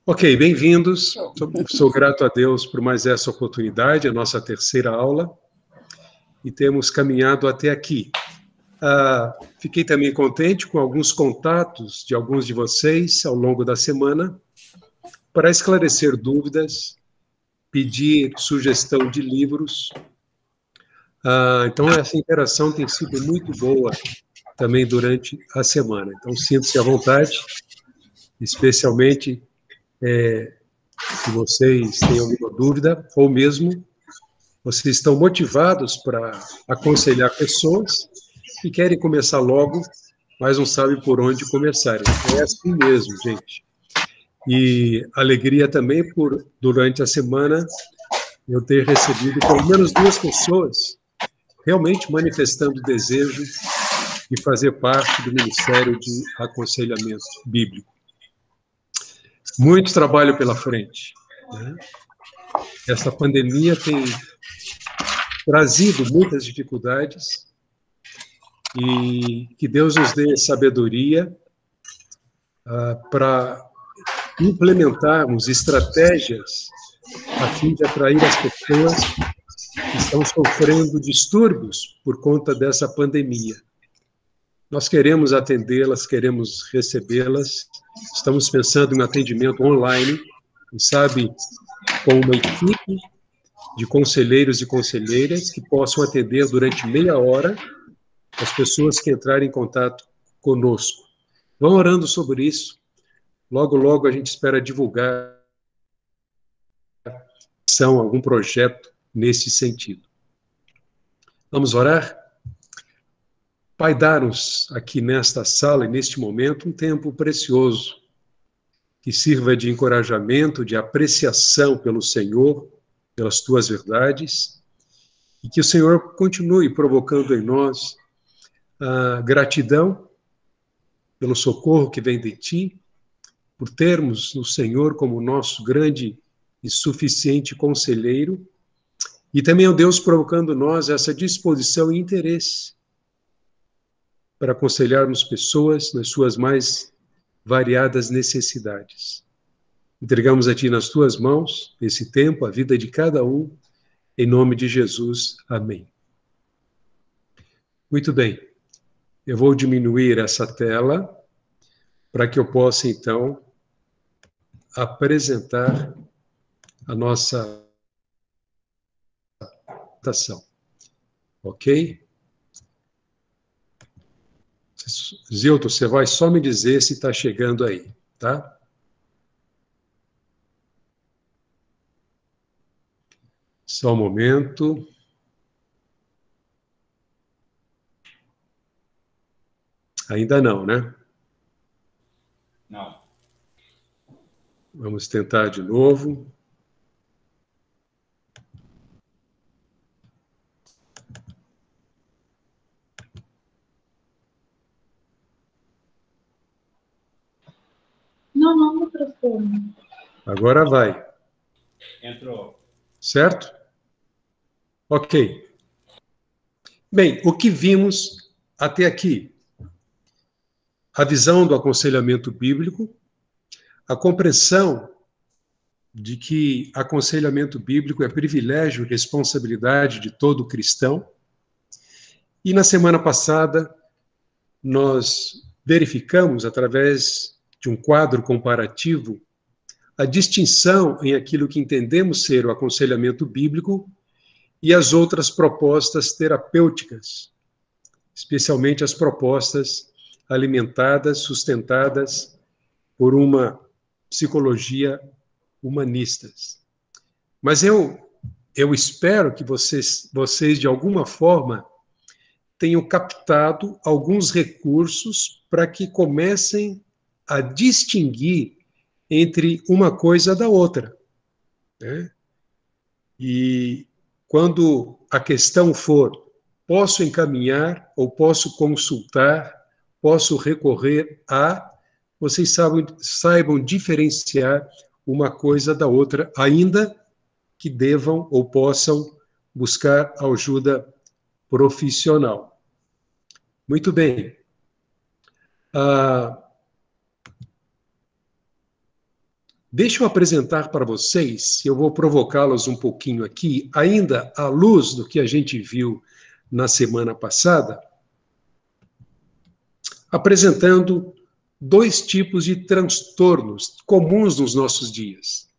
Ok, bem-vindos. Sou grato a Deus por mais essa oportunidade, a nossa terceira aula, e temos caminhado até aqui. Fiquei também contente com alguns contatos de alguns de vocês ao longo da semana para esclarecer dúvidas, pedir sugestão de livros. Então, essa interação tem sido muito boa também durante a semana. Então, sinta-se à vontade, especialmente se vocês têm alguma dúvida, ou mesmo vocês estão motivados para aconselhar pessoas que querem começar logo, mas não sabem por onde começar. É assim mesmo, gente. E alegria também por, durante a semana, eu ter recebido pelo menos 2 pessoas realmente manifestando o desejo de fazer parte do Ministério de Aconselhamento Bíblico. Muito trabalho pela frente, né? Essa pandemia tem trazido muitas dificuldades e que Deus nos dê sabedoria para implementarmos estratégias a fim de atrair as pessoas que estão sofrendo distúrbios por conta dessa pandemia. Nós queremos atendê-las, queremos recebê-las, estamos pensando em um atendimento online, quem sabe com uma equipe de conselheiros e conselheiras que possam atender durante meia hora as pessoas que entrarem em contato conosco. Vão orando sobre isso. Logo, logo a gente espera divulgar algum projeto nesse sentido. Vamos orar? Pai, dá-nos aqui nesta sala e neste momento um tempo precioso que sirva de encorajamento, de apreciação pelo Senhor, pelas tuas verdades, e que o Senhor continue provocando em nós a gratidão pelo socorro que vem de ti, por termos o Senhor como nosso grande e suficiente conselheiro, e também, ó Deus, provocando em nós essa disposição e interesse para aconselharmos pessoas nas suas mais variadas necessidades. Entregamos a ti nas tuas mãos esse tempo, a vida de cada um, em nome de Jesus. Amém. Muito bem. Eu vou diminuir essa tela para que eu possa, então, apresentar a nossa apresentação. Ok? Zilton, você vai só me dizer se está chegando aí, tá? Só um momento. Ainda não, né? Não. Vamos tentar de novo. Não, microfone. Agora vai. Entrou. Certo? Ok. Bem, o que vimos até aqui? A visão do aconselhamento bíblico, a compreensão de que aconselhamento bíblico é privilégio e responsabilidade de todo cristão. E na semana passada, nós verificamos, através de um quadro comparativo, a distinção em aquilo que entendemos ser o aconselhamento bíblico e as outras propostas terapêuticas, especialmente as propostas alimentadas, sustentadas por uma psicologia humanista. Mas eu espero que vocês, de alguma forma, tenham captado alguns recursos para que comecem a distinguir entre uma coisa da outra, né? E quando a questão for, posso encaminhar ou posso consultar, posso recorrer a, vocês saibam diferenciar uma coisa da outra, ainda que devam ou possam buscar ajuda profissional. Muito bem. Deixa eu apresentar para vocês, eu vou provocá-los um pouquinho aqui, ainda à luz do que a gente viu na semana passada, apresentando 2 tipos de transtornos comuns nos nossos dias.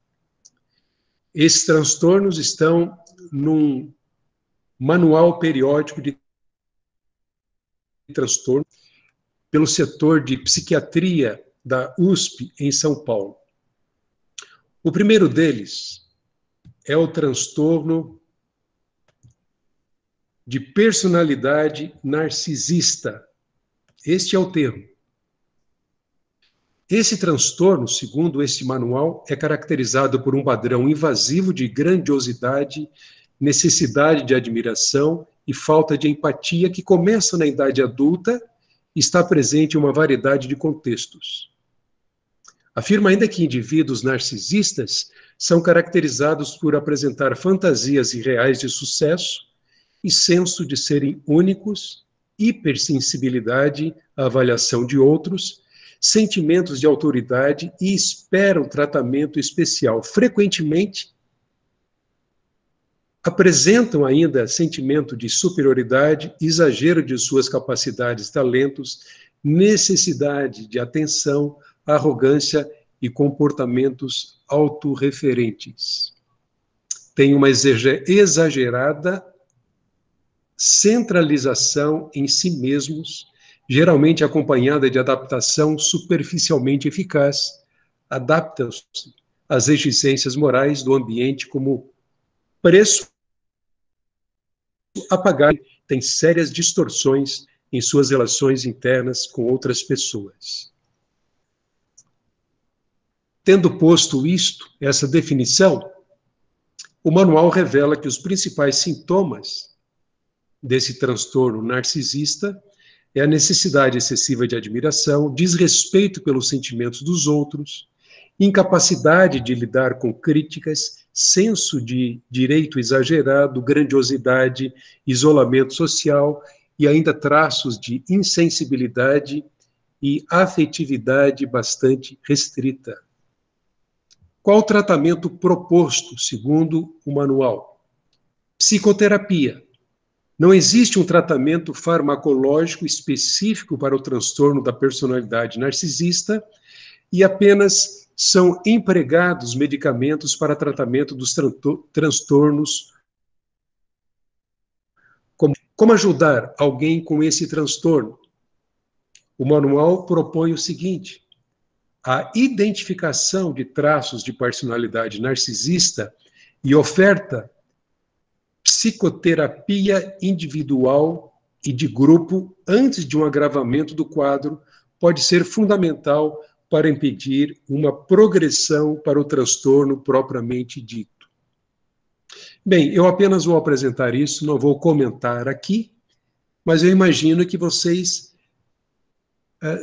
Esses transtornos estão num manual periódico de transtorno pelo setor de psiquiatria da USP em São Paulo. O primeiro deles é o transtorno de personalidade narcisista. Este é o termo. Esse transtorno, segundo esse manual, é caracterizado por um padrão invasivo de grandiosidade, necessidade de admiração e falta de empatia que começa na idade adulta e está presente em uma variedade de contextos. Afirma ainda que indivíduos narcisistas são caracterizados por apresentar fantasias irreais de sucesso e senso de serem únicos, hipersensibilidade à avaliação de outros, sentimentos de autoridade e esperam tratamento especial. Frequentemente, apresentam ainda sentimento de superioridade, exagero de suas capacidades e talentos, necessidade de atenção, arrogância e comportamentos autorreferentes. Tem uma exagerada centralização em si mesmos, geralmente acompanhada de adaptação superficialmente eficaz, adaptam-se às exigências morais do ambiente como preço a pagar, tem sérias distorções em suas relações internas com outras pessoas. Tendo posto essa definição, o manual revela que os principais sintomas desse transtorno narcisista é a necessidade excessiva de admiração, desrespeito pelos sentimentos dos outros, incapacidade de lidar com críticas, senso de direito exagerado, grandiosidade, isolamento social e ainda traços de insensibilidade e afetividade bastante restrita. Qual o tratamento proposto, segundo o manual? Psicoterapia. Não existe um tratamento farmacológico específico para o transtorno da personalidade narcisista e apenas são empregados medicamentos para tratamento dos transtornos. Como ajudar alguém com esse transtorno? O manual propõe o seguinte: a identificação de traços de personalidade narcisista e oferta psicoterapia individual e de grupo antes de um agravamento do quadro pode ser fundamental para impedir uma progressão para o transtorno propriamente dito. Bem, eu apenas vou apresentar isso, não vou comentar aqui, mas eu imagino que vocês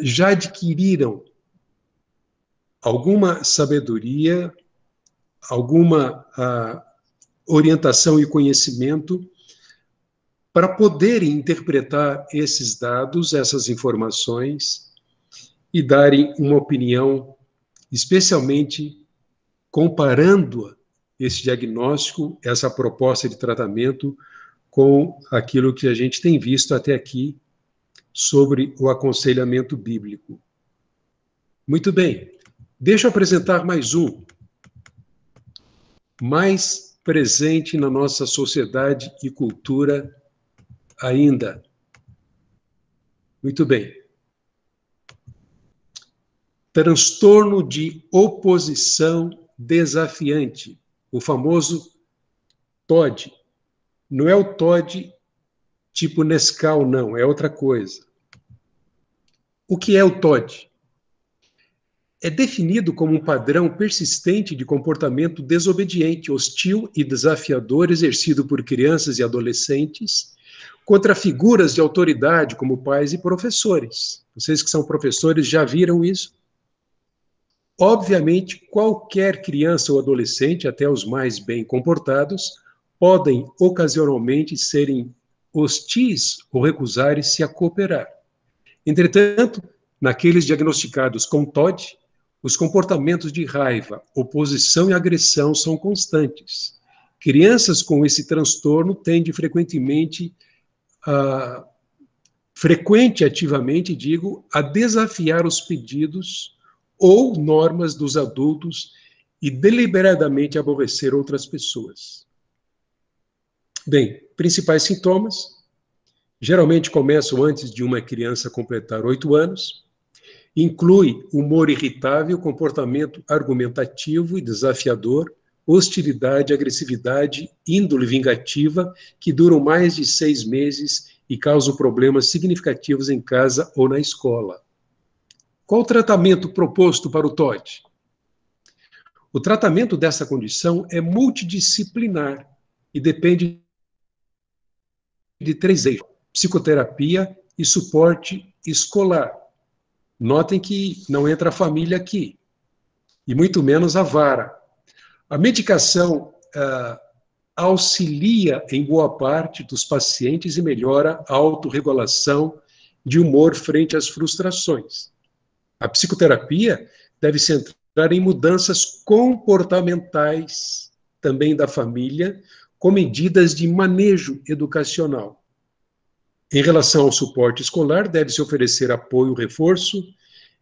já adquiriram alguma sabedoria, alguma orientação e conhecimento para poderem interpretar esses dados, essas informações e darem uma opinião, especialmente comparando esse diagnóstico, essa proposta de tratamento com aquilo que a gente tem visto até aqui sobre o aconselhamento bíblico. Muito bem, deixa eu apresentar mais um, mais presente na nossa sociedade e cultura ainda. Muito bem. Transtorno de oposição desafiante, o famoso TOD. Não é o TOD tipo Nescau, não, é outra coisa. O que é o TOD? É definido como um padrão persistente de comportamento desobediente, hostil e desafiador exercido por crianças e adolescentes contra figuras de autoridade como pais e professores. Vocês que são professores já viram isso? Obviamente, qualquer criança ou adolescente, até os mais bem comportados, podem ocasionalmente serem hostis ou recusarem-se a cooperar. Entretanto, naqueles diagnosticados com TOD, os comportamentos de raiva, oposição e agressão são constantes. Crianças com esse transtorno tendem frequente ativamente, a desafiar os pedidos ou normas dos adultos e deliberadamente aborrecer outras pessoas. Bem, principais sintomas, geralmente começam antes de uma criança completar 8 anos, inclui humor irritável, comportamento argumentativo e desafiador, hostilidade, agressividade, índole vingativa, que duram mais de 6 meses e causam problemas significativos em casa ou na escola. Qual o tratamento proposto para o TOD? O tratamento dessa condição é multidisciplinar e depende de 3 eixos: psicoterapia e suporte escolar. Notem que não entra a família aqui, e muito menos a vara. A medicação auxilia em boa parte dos pacientes e melhora a autorregulação de humor frente às frustrações. A psicoterapia deve centrar em mudanças comportamentais, também da família, com medidas de manejo educacional. Em relação ao suporte escolar, deve-se oferecer apoio, reforço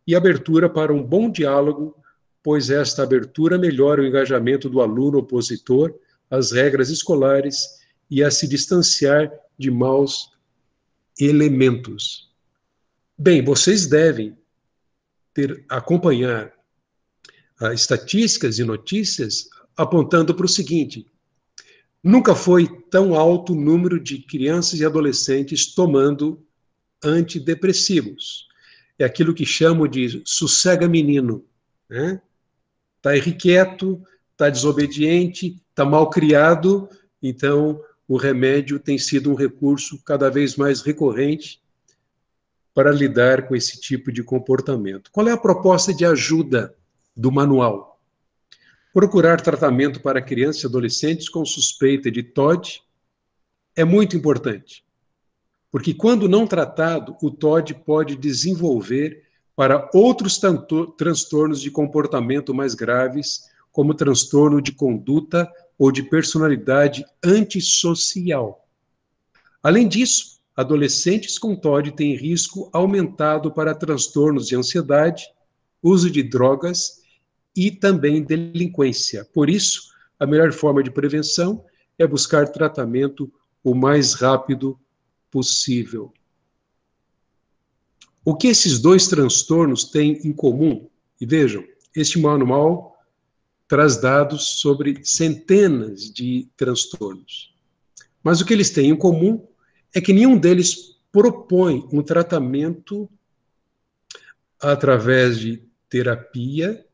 e abertura para um bom diálogo, pois esta abertura melhora o engajamento do aluno opositor às regras escolares e a se distanciar de maus elementos. Bem, vocês devem acompanhar estatísticas e notícias apontando para o seguinte: nunca foi tão alto o número de crianças e adolescentes tomando antidepressivos. É aquilo que chamo de sossega menino, né? Está irrequieto, está desobediente, está mal criado, então o remédio tem sido um recurso cada vez mais recorrente para lidar com esse tipo de comportamento. Qual é a proposta de ajuda do manual? Procurar tratamento para crianças e adolescentes com suspeita de TOD é muito importante, porque quando não tratado, o TOD pode desenvolver para outros transtornos de comportamento mais graves, como transtorno de conduta ou de personalidade antissocial. Além disso, adolescentes com TOD têm risco aumentado para transtornos de ansiedade, uso de drogas e também delinquência. Por isso, a melhor forma de prevenção é buscar tratamento o mais rápido possível. O que esses dois transtornos têm em comum? E vejam, este manual traz dados sobre centenas de transtornos. Mas o que eles têm em comum é que nenhum deles propõe um tratamento através de terapia,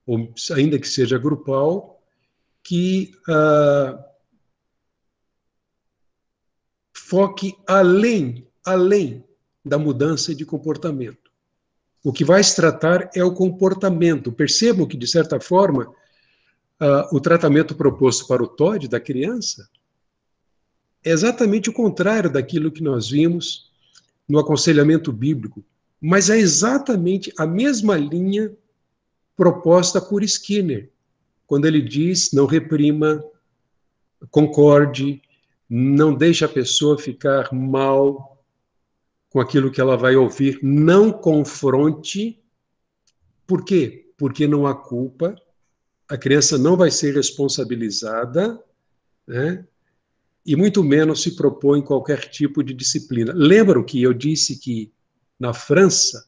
ou ainda que seja grupal, que foque além da mudança de comportamento. O que vai se tratar é o comportamento. Percebam que, de certa forma, o tratamento proposto para o TOD da criança é exatamente o contrário daquilo que nós vimos no aconselhamento bíblico, mas é exatamente a mesma linha proposta por Skinner, quando ele diz: não reprima, concorde, não deixe a pessoa ficar mal com aquilo que ela vai ouvir, não confronte. Por quê? Porque não há culpa, a criança não vai ser responsabilizada, né? E muito menos se propõe qualquer tipo de disciplina. Lembram que eu disse que na França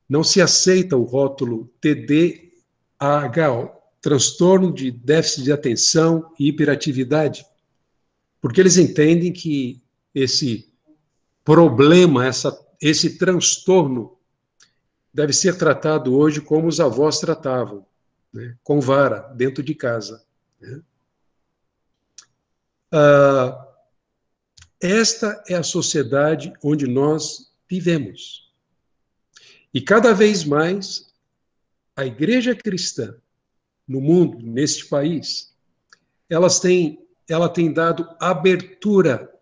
não se aceita o rótulo TDAH, transtorno de déficit de atenção e hiperatividade, porque eles entendem que esse problema, esse transtorno deve ser tratado hoje como os avós tratavam, né? Com vara, dentro de casa, né? Esta é a sociedade onde nós vivemos. E cada vez mais a igreja cristã no mundo, neste país, ela tem dado abertura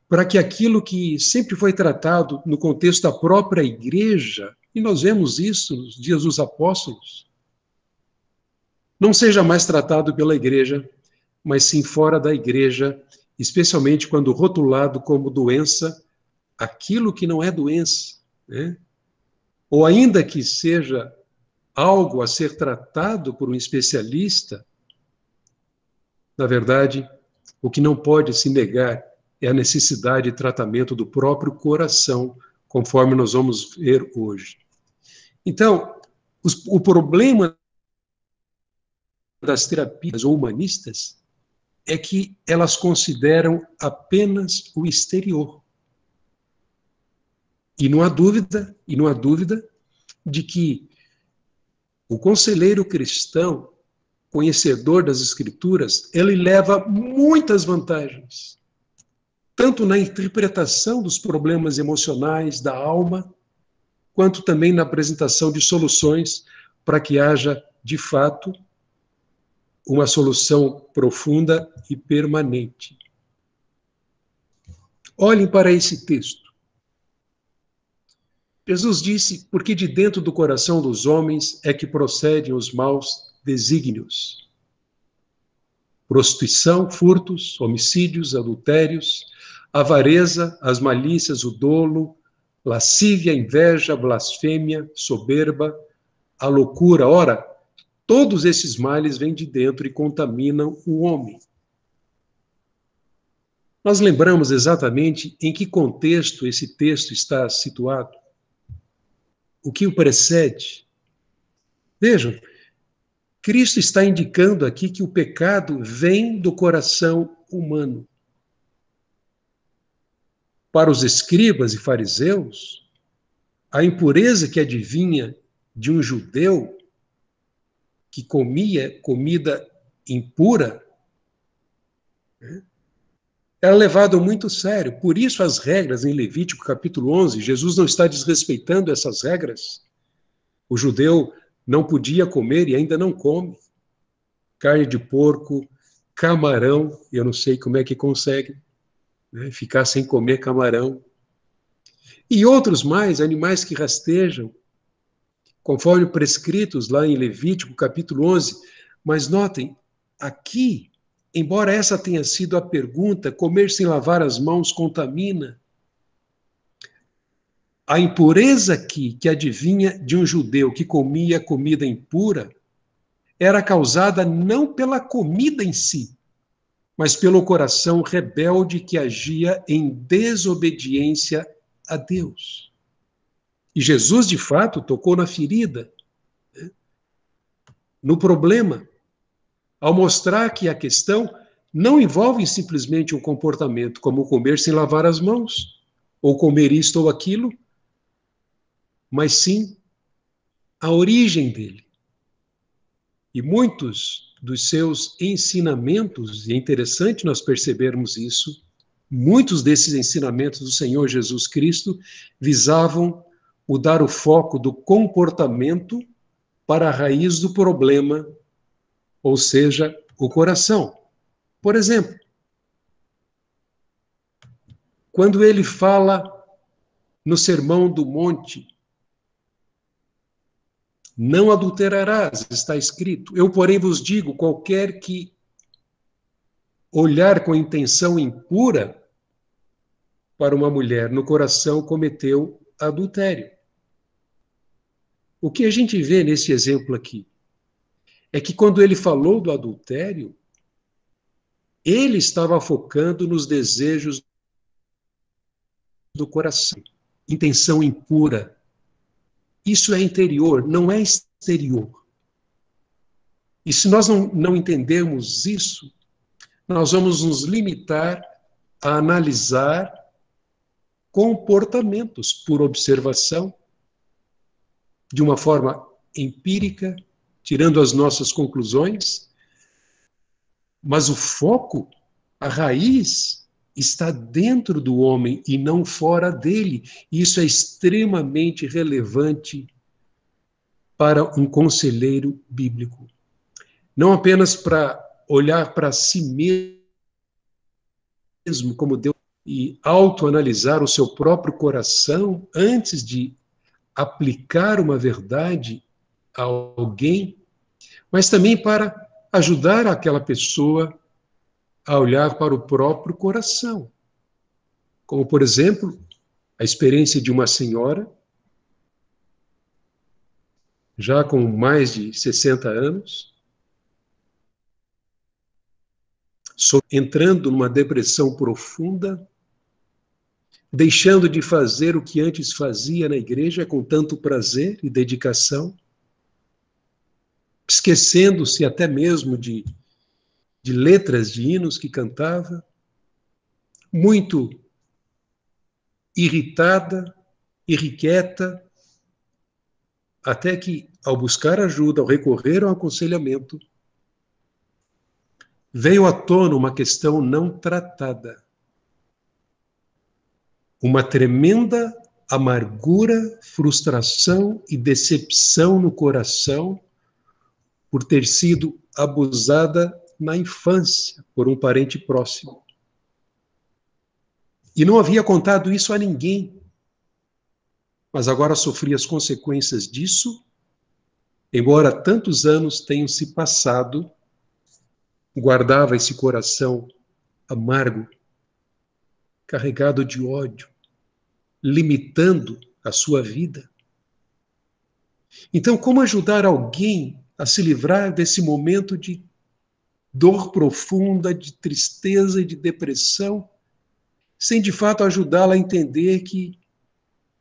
para que aquilo que sempre foi tratado no contexto da própria igreja E nós vemos isso nos dias dos apóstolos. Não seja mais tratado pela igreja, mas sim fora da igreja, especialmente quando rotulado como doença, aquilo que não é doença, né? Ou ainda que seja algo a ser tratado por um especialista, na verdade, o que não pode se negar é a necessidade de tratamento do próprio coração, conforme nós vamos ver hoje. Então, o problema das terapias humanistas é que elas consideram apenas o exterior. E não há dúvida de que o conselheiro cristão, conhecedor das Escrituras, ele leva muitas vantagens, tanto na interpretação dos problemas emocionais da alma, quanto também na apresentação de soluções para que haja, de fato, uma solução profunda e permanente. Olhem para esse texto. Jesus disse, porque de dentro do coração dos homens é que procedem os maus desígnios. Prostituição, furtos, homicídios, adultérios, avareza, as malícias, o dolo, lascívia, inveja, blasfêmia, soberba, a loucura. Ora, todos esses males vêm de dentro e contaminam o homem. Nós lembramos exatamente em que contexto esse texto está situado? O que o precede? Vejam, Cristo está indicando aqui que o pecado vem do coração humano. Para os escribas e fariseus, a impureza que adivinha de um judeu que comia comida impura era levado muito sério. Por isso as regras em Levítico capítulo 11, Jesus não está desrespeitando essas regras. O judeu não podia comer e ainda não come carne de porco, camarão, eu não sei como é que consegue, né, ficar sem comer camarão. E outros mais, animais que rastejam, conforme prescritos lá em Levítico capítulo 11. Mas notem, aqui, embora essa tenha sido a pergunta, comer sem lavar as mãos contamina. A impureza aqui, que adivinha de um judeu que comia comida impura, era causada não pela comida em si, mas pelo coração rebelde que agia em desobediência a Deus. E Jesus, de fato, tocou na ferida, né, no problema, ao mostrar que a questão não envolve simplesmente um comportamento como comer sem lavar as mãos, ou comer isto ou aquilo, mas sim a origem dele. E muitos dos seus ensinamentos, e é interessante nós percebermos isso, muitos desses ensinamentos do Senhor Jesus Cristo visavam mudar o foco do comportamento para a raiz do problema, ou seja, o coração. Por exemplo, quando ele fala no Sermão do Monte, não adulterarás, está escrito. Eu, porém, vos digo, qualquer que olhar com intenção impura para uma mulher no coração cometeu adultério. O que a gente vê nesse exemplo aqui é que quando ele falou do adultério, ele estava focando nos desejos do coração, intenção impura. Isso é interior, não é exterior. E se nós não entendermos isso, nós vamos nos limitar a analisar comportamentos por observação, de uma forma empírica, tirando as nossas conclusões, mas o foco, a raiz, está dentro do homem e não fora dele. Isso é extremamente relevante para um conselheiro bíblico. Não apenas para olhar para si mesmo como Deus e autoanalisar o seu próprio coração antes de aplicar uma verdade a alguém, mas também para ajudar aquela pessoa a olhar para o próprio coração. Como, por exemplo, a experiência de uma senhora, já com mais de 60 anos, entrando numa depressão profunda, deixando de fazer o que antes fazia na igreja com tanto prazer e dedicação, esquecendo-se até mesmo de letras de hinos que cantava, muito irritada, irrequieta, até que, ao buscar ajuda, ao recorrer ao aconselhamento, veio à tona uma questão não tratada. Uma tremenda amargura, frustração e decepção no coração por ter sido abusada na infância por um parente próximo. E não havia contado isso a ninguém, mas agora sofria as consequências disso, embora tantos anos tenham se passado, guardava esse coração amargo, carregado de ódio, limitando a sua vida. Então, como ajudar alguém a se livrar desse momento de dor profunda, de tristeza e de depressão, sem de fato ajudá-la a entender que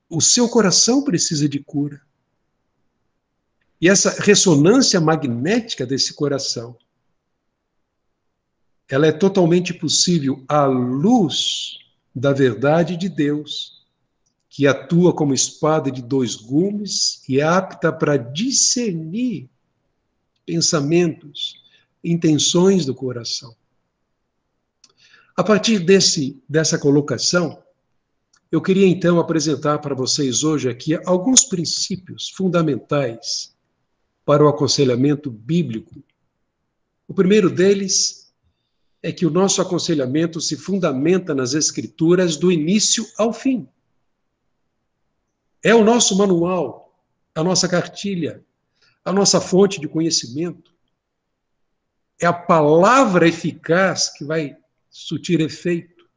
o seu coração precisa de cura? E essa ressonância magnética desse coração, ela é totalmente possível à luz da verdade de Deus, que atua como espada de dois gumes e é apta para discernir pensamentos, intenções do coração. A partir dessa colocação, eu queria então apresentar para vocês hoje aqui alguns princípios fundamentais para o aconselhamento bíblico. O primeiro deles é que o nosso aconselhamento se fundamenta nas Escrituras do início ao fim. É o nosso manual, a nossa cartilha, a nossa fonte de conhecimento. É a palavra eficaz que vai surtir efeito,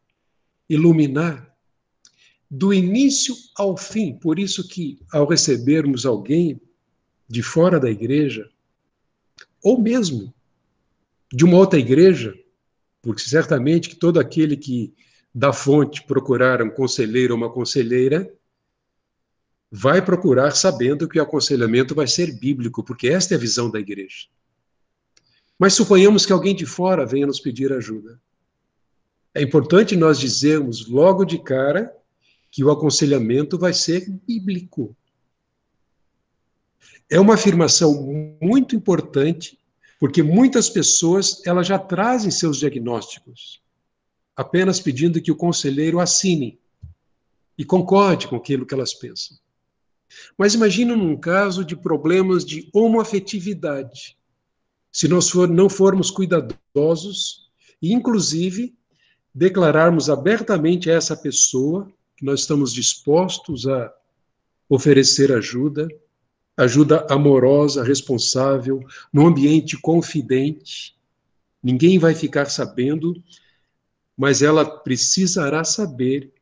iluminar, do início ao fim. Por isso que, ao recebermos alguém de fora da igreja, ou mesmo de uma outra igreja, porque certamente que todo aquele que da fonte procurar um conselheiro ou uma conselheira vai procurar sabendo que o aconselhamento vai ser bíblico, porque esta é a visão da igreja. Mas suponhamos que alguém de fora venha nos pedir ajuda. É importante nós dizermos logo de cara que o aconselhamento vai ser bíblico. É uma afirmação muito importante, porque muitas pessoas elas já trazem seus diagnósticos, apenas pedindo que o conselheiro assine e concorde com aquilo que elas pensam. Mas imagina num caso de problemas de homoafetividade. Se nós não formos cuidadosos e, inclusive, declararmos abertamente a essa pessoa que nós estamos dispostos a oferecer ajuda amorosa, responsável, num ambiente confidente. Ninguém vai ficar sabendo, mas ela precisará saber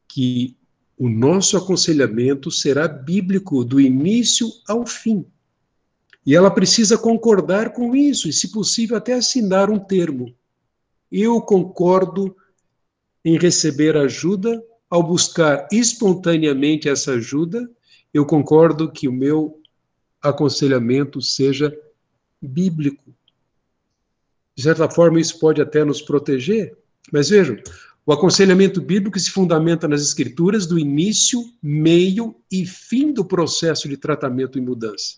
que o nosso aconselhamento será bíblico do início ao fim. E ela precisa concordar com isso, e, se possível, até assinar um termo. Eu concordo em receber ajuda, ao buscar espontaneamente essa ajuda, eu concordo que o meu aconselhamento seja bíblico. De certa forma, isso pode até nos proteger, mas vejam, o aconselhamento bíblico se fundamenta nas Escrituras do início, meio e fim do processo de tratamento e mudança.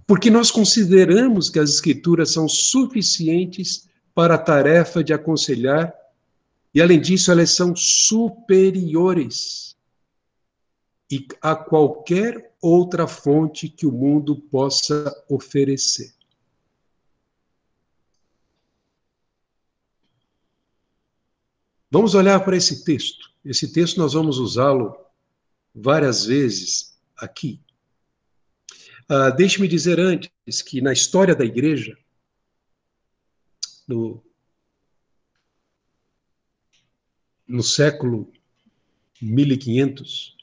Porque nós consideramos que as Escrituras são suficientes para a tarefa de aconselhar, e, além disso, elas são superiores a qualquer outra fonte que o mundo possa oferecer. Vamos olhar para esse texto. Esse texto nós vamos usá-lo várias vezes aqui. Deixe-me dizer antes que na história da igreja, no século 1500,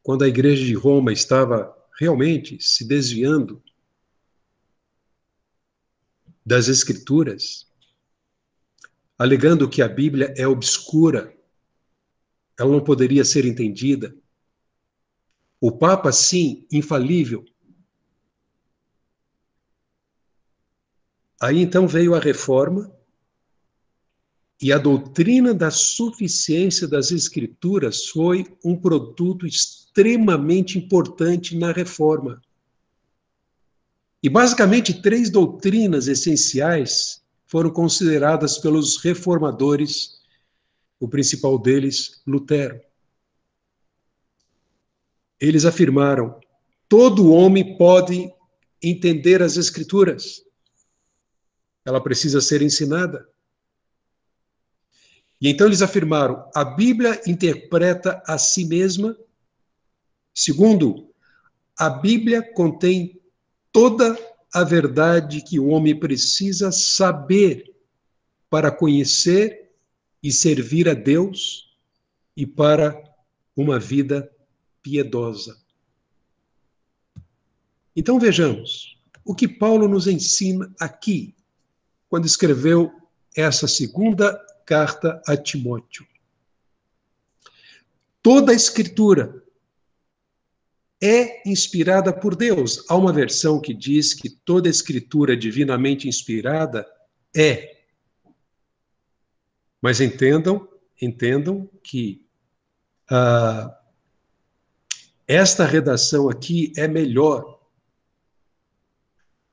quando a igreja de Roma estava realmente se desviando das Escrituras, alegando que a Bíblia é obscura, ela não poderia ser entendida. O Papa, sim, infalível. Aí então veio a Reforma e a doutrina da suficiência das Escrituras foi um produto extremamente importante na Reforma. E basicamente 3 doutrinas essenciais foram consideradas pelos reformadores, o principal deles, Lutero. Eles afirmaram: todo homem pode entender as Escrituras. Ela precisa ser ensinada. E então eles afirmaram: a Bíblia interpreta a si mesma. Segundo, a Bíblia contém toda a verdade que o homem precisa saber para conhecer e servir a Deus e para uma vida piedosa. Então vejamos o que Paulo nos ensina aqui, quando escreveu essa segunda carta a Timóteo. Toda a Escritura é inspirada por Deus. Há uma versão que diz que toda a Escritura divinamente inspirada é. Mas entendam que esta redação aqui é melhor,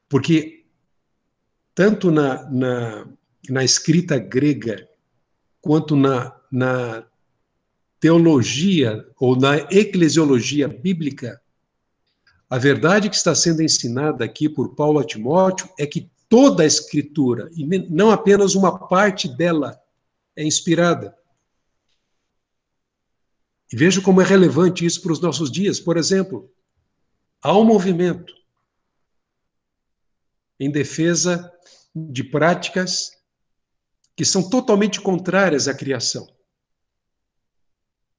porque tanto na escrita grega quanto na teologia ou na eclesiologia bíblica, a verdade que está sendo ensinada aqui por Paulo a Timóteo é que toda a Escritura, e não apenas uma parte dela, é inspirada. E veja como é relevante isso para os nossos dias. Por exemplo, há um movimento em defesa de práticas que são totalmente contrárias à criação,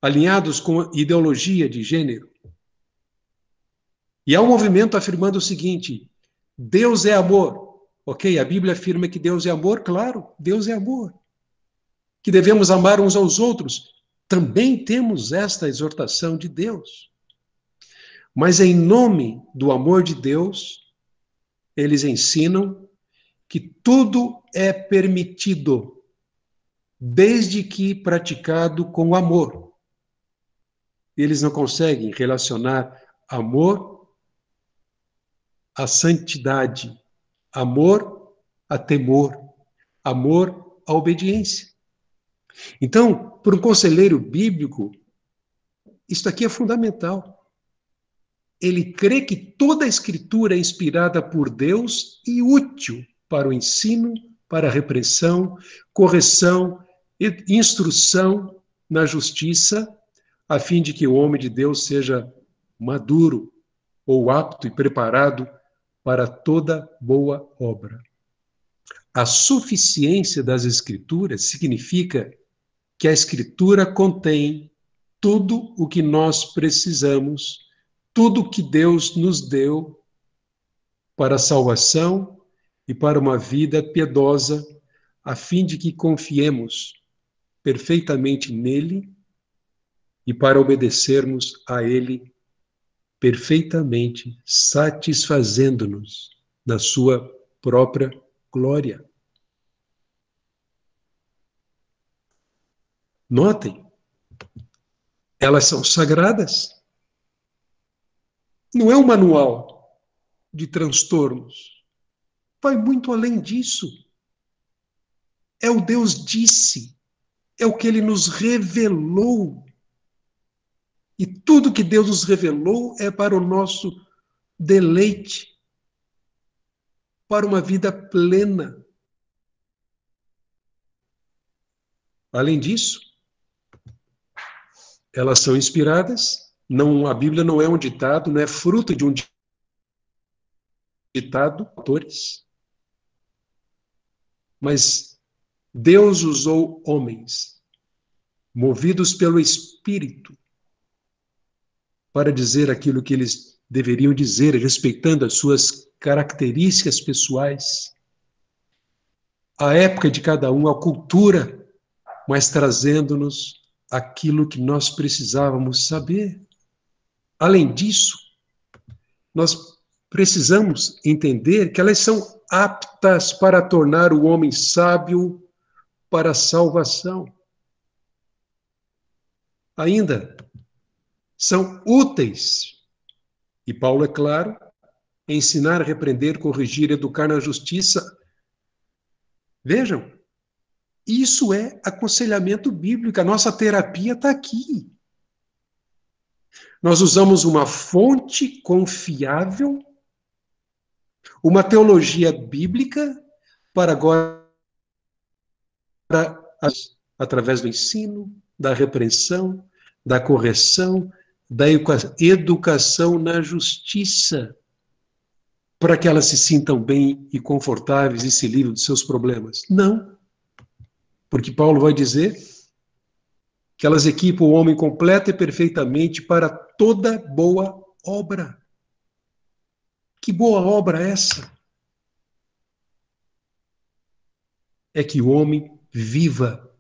alinhados com a ideologia de gênero. E há um movimento afirmando o seguinte: Deus é amor. Ok, a Bíblia afirma que Deus é amor, claro, Deus é amor. Que devemos amar uns aos outros. Também temos esta exortação de Deus. Mas em nome do amor de Deus, eles ensinam que tudo é permitido, desde que praticado com amor. Eles não conseguem relacionar amor à santidade, amor a temor, amor à obediência. Então, para um conselheiro bíblico, isto aqui é fundamental. Ele crê que toda a Escritura é inspirada por Deus e útil para o ensino, para a repreensão, correção e instrução na justiça, a fim de que o homem de Deus seja maduro ou apto e preparado para toda boa obra. A suficiência das Escrituras significa que a Escritura contém tudo o que nós precisamos, tudo o que Deus nos deu para a salvação e para uma vida piedosa, a fim de que confiemos perfeitamente nele e para obedecermos a ele perfeitamente, satisfazendo-nos na sua própria glória. Notem, elas são sagradas. Não é um manual de transtornos. Vai muito além disso. É o Deus disse, é o que ele nos revelou. E tudo que Deus nos revelou é para o nosso deleite, para uma vida plena. Além disso, elas são inspiradas. Não, a Bíblia não é um ditado, não é fruto de um ditado, autores. Mas Deus usou homens, movidos pelo Espírito, para dizer aquilo que eles deveriam dizer, respeitando as suas características pessoais, a época de cada um, a cultura, mas trazendo-nos aquilo que nós precisávamos saber. Além disso, nós precisamos entender que elas são aptas para tornar o homem sábio para a salvação. Ainda são úteis, e Paulo é claro, ensinar, repreender, corrigir, educar na justiça. Vejam, isso é aconselhamento bíblico, a nossa terapia está aqui. Nós usamos uma fonte confiável, uma teologia bíblica, para agora, através do ensino, da repreensão, da correção, da educação na justiça, para que elas se sintam bem e confortáveis e se livrem dos seus problemas. Não. Porque Paulo vai dizer que elas equipam o homem completo e perfeitamente para toda boa obra. Que boa obra é essa? É que o homem viva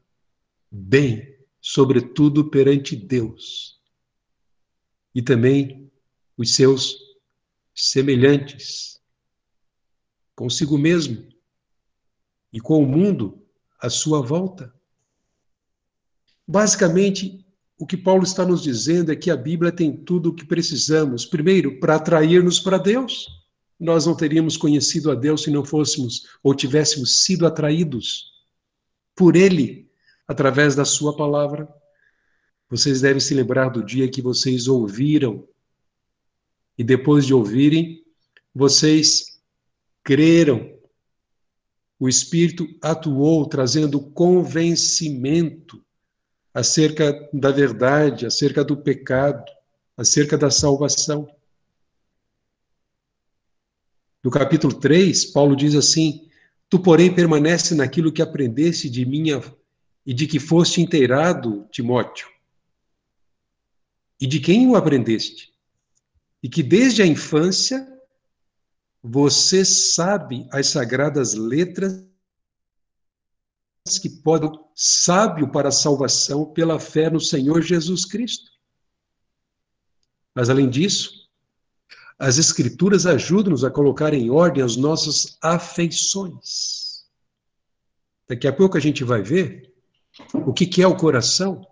bem, sobretudo perante Deus, e também os seus semelhantes, consigo mesmo e com o mundo à sua volta. Basicamente, o que Paulo está nos dizendo é que a Bíblia tem tudo o que precisamos. Primeiro, para atrair-nos para Deus. Nós não teríamos conhecido a Deus se não fôssemos ou tivéssemos sido atraídos por Ele, através da sua palavra. Vocês devem se lembrar do dia que vocês ouviram, e depois de ouvirem, vocês creram. O Espírito atuou, trazendo convencimento acerca da verdade, acerca do pecado, acerca da salvação. No capítulo 3, Paulo diz assim: Tu, porém, permanece naquilo que aprendeste de mim e de que foste inteirado, Timóteo. E de quem o aprendeste? E que desde a infância você sabe as sagradas letras que podem sábio para a salvação pela fé no Senhor Jesus Cristo. Mas, além disso, as Escrituras ajudam-nos a colocar em ordem as nossas afeições. Daqui a pouco a gente vai ver o que é o coração.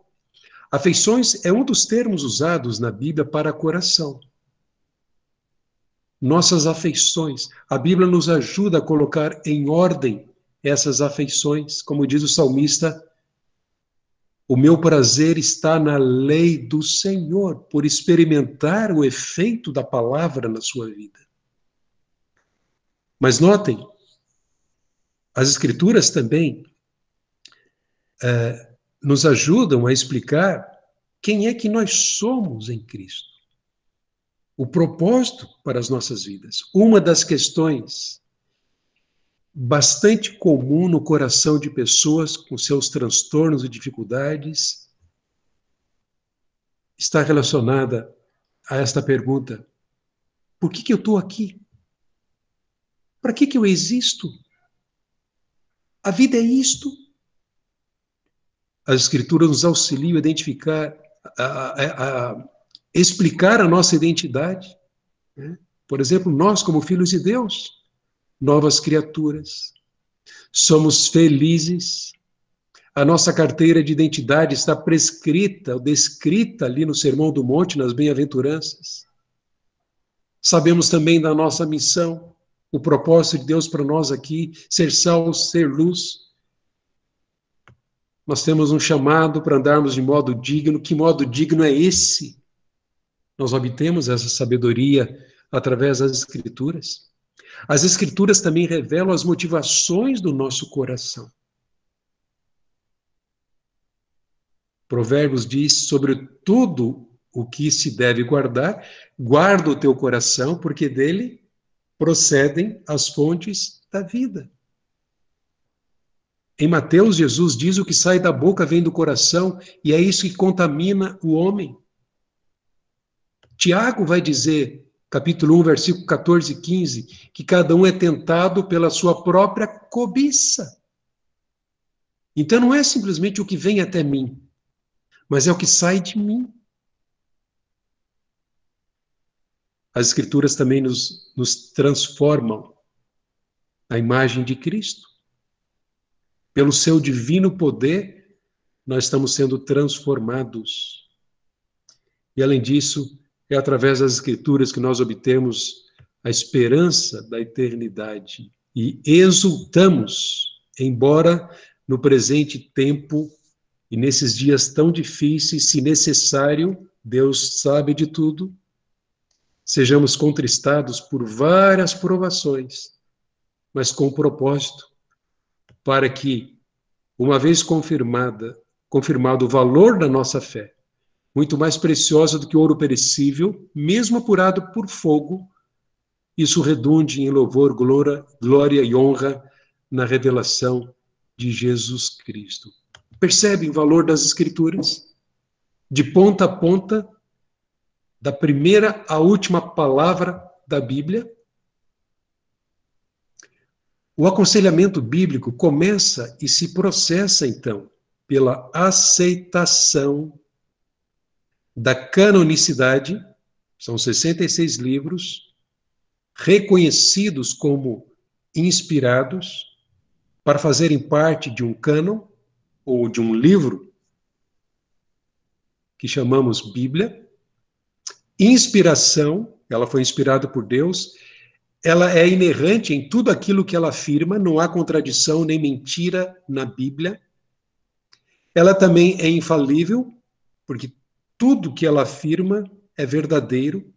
Afeições é um dos termos usados na Bíblia para coração. Nossas afeições. A Bíblia nos ajuda a colocar em ordem essas afeições. Como diz o salmista, o meu prazer está na lei do Senhor, por experimentar o efeito da palavra na sua vida. Mas notem, as Escrituras também nos ajudam a explicar quem é que nós somos em Cristo. O propósito para as nossas vidas. Uma das questões bastante comum no coração de pessoas com seus transtornos e dificuldades está relacionada a esta pergunta: por que eu estou aqui? Para que eu existo? A vida é isto? As Escrituras nos auxiliam a identificar, a explicar a nossa identidade. Né? Por exemplo, nós, como filhos de Deus, novas criaturas, somos felizes, a nossa carteira de identidade está prescrita, ou descrita ali no Sermão do Monte, nas Bem-aventuranças. Sabemos também da nossa missão, o propósito de Deus para nós aqui, ser sal, ser luz. Nós temos um chamado para andarmos de modo digno. Que modo digno é esse? Nós obtemos essa sabedoria através das Escrituras. As Escrituras também revelam as motivações do nosso coração. Provérbios diz: sobre tudo o que se deve guardar, guarda o teu coração, porque dele procedem as fontes da vida. Em Mateus, Jesus diz: o que sai da boca vem do coração, e é isso que contamina o homem. Tiago vai dizer, capítulo 1, versículo 14 e 15, que cada um é tentado pela sua própria cobiça. Então não é simplesmente o que vem até mim, mas é o que sai de mim. As Escrituras também nos transformam à imagem de Cristo. Pelo seu divino poder, nós estamos sendo transformados. E, além disso, é através das Escrituras que nós obtemos a esperança da eternidade e exultamos, embora no presente tempo e nesses dias tão difíceis, se necessário, Deus sabe de tudo, sejamos contristados por várias provações, mas com propósito, para que, uma vez confirmado o valor da nossa fé, muito mais preciosa do que ouro perecível, mesmo apurado por fogo, isso redunde em louvor, glória e honra na revelação de Jesus Cristo. Percebem o valor das Escrituras? De ponta a ponta, da primeira à última palavra da Bíblia. O aconselhamento bíblico começa e se processa, então, pela aceitação da canonicidade, são 66 livros, reconhecidos como inspirados, para fazerem parte de um cânon, ou de um livro, que chamamos Bíblia. Inspiração, ela foi inspirada por Deus, ela é inerrante em tudo aquilo que ela afirma, não há contradição nem mentira na Bíblia. Ela também é infalível, porque tudo que ela afirma é verdadeiro,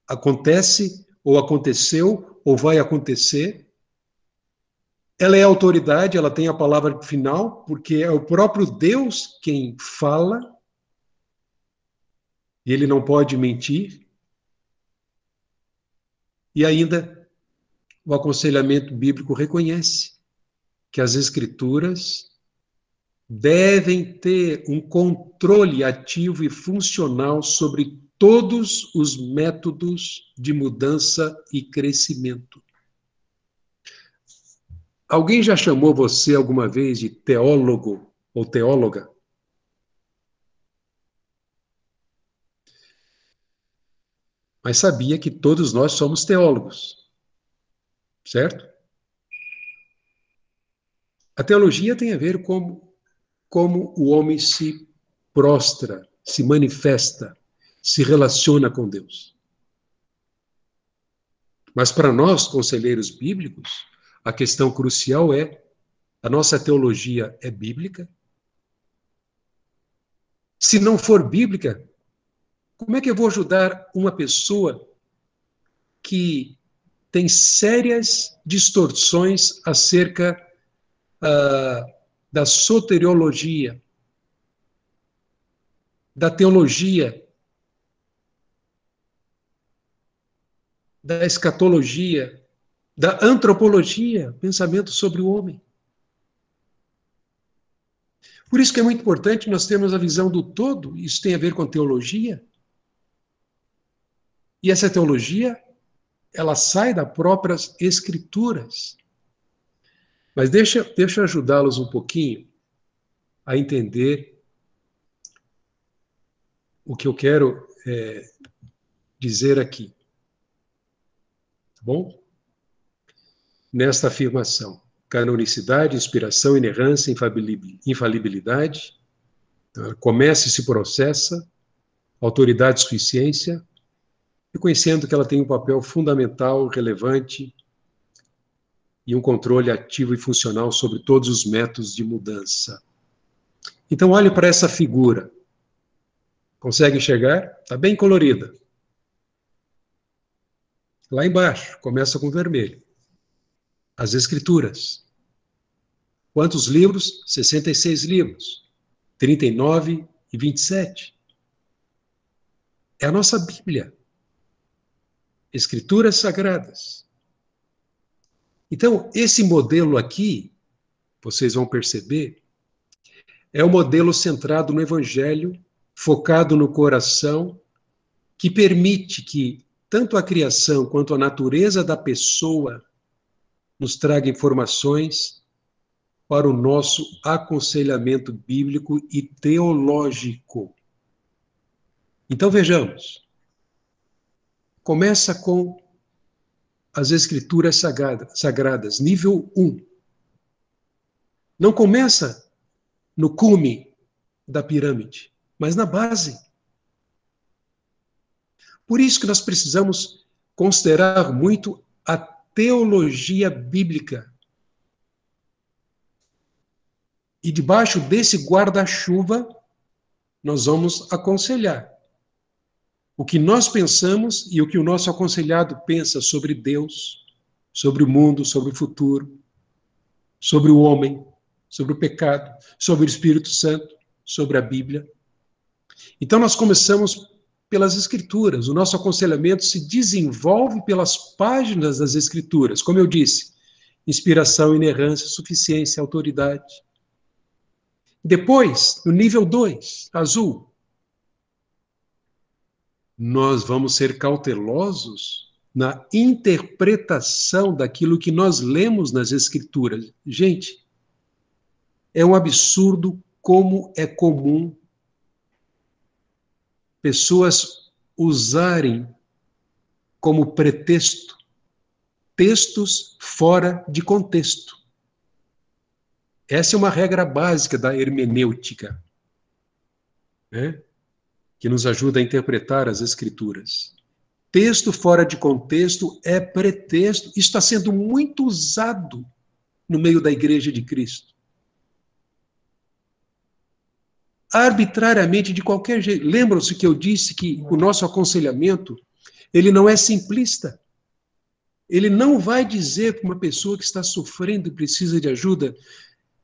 acontece, ou aconteceu, ou vai acontecer. Ela é autoridade, ela tem a palavra final, porque é o próprio Deus quem fala, e ele não pode mentir. E ainda, o aconselhamento bíblico reconhece que as Escrituras devem ter um controle ativo e funcional sobre todos os métodos de mudança e crescimento. Alguém já chamou você alguma vez de teólogo ou teóloga? Mas sabia que todos nós somos teólogos, certo? A teologia tem a ver com como o homem se prostra, se manifesta, se relaciona com Deus. Mas para nós, conselheiros bíblicos, a questão crucial é: a nossa teologia é bíblica? Se não for bíblica, como é que eu vou ajudar uma pessoa que tem sérias distorções acerca da soteriologia, da teologia, da escatologia, da antropologia, pensamento sobre o homem? Por isso que é muito importante nós termos a visão do todo. Isso tem a ver com teologia. E essa teologia, ela sai das próprias Escrituras. Mas deixa eu ajudá-los um pouquinho a entender o que eu quero dizer aqui. Tá bom? Nesta afirmação: canonicidade, inspiração, inerrância, infalibilidade. Então, começa e se processa, autoridade e suficiência, reconhecendo que ela tem um papel fundamental, relevante, e um controle ativo e funcional sobre todos os métodos de mudança. Então, olhe para essa figura. Consegue enxergar? Está bem colorida. Lá embaixo, começa com vermelho. As Escrituras. Quantos livros? 66 livros. 39 e 27. É a nossa Bíblia. Escrituras Sagradas. Então, esse modelo aqui, vocês vão perceber, é o modelo centrado no Evangelho, focado no coração, que permite que tanto a criação quanto a natureza da pessoa nos traga informações para o nosso aconselhamento bíblico e teológico. Então, vejamos. Começa com as Escrituras Sagradas, nível 1. Não começa no cume da pirâmide, mas na base. Por isso que nós precisamos considerar muito a teologia bíblica. E debaixo desse guarda-chuva, nós vamos aconselhar o que nós pensamos e o que o nosso aconselhado pensa sobre Deus, sobre o mundo, sobre o futuro, sobre o homem, sobre o pecado, sobre o Espírito Santo, sobre a Bíblia. Então nós começamos pelas Escrituras. O nosso aconselhamento se desenvolve pelas páginas das Escrituras. Como eu disse, inspiração, inerrância, suficiência, autoridade. Depois, no nível 2, azul, nós vamos ser cautelosos na interpretação daquilo que nós lemos nas Escrituras. Gente, é um absurdo como é comum pessoas usarem como pretexto textos fora de contexto. Essa é uma regra básica da hermenêutica, né? Que nos ajuda a interpretar as Escrituras. Texto fora de contexto é pretexto. Isso está sendo muito usado no meio da Igreja de Cristo. Arbitrariamente, de qualquer jeito. Lembram-se que eu disse que o nosso aconselhamento, ele não é simplista. Ele não vai dizer para uma pessoa que está sofrendo e precisa de ajuda,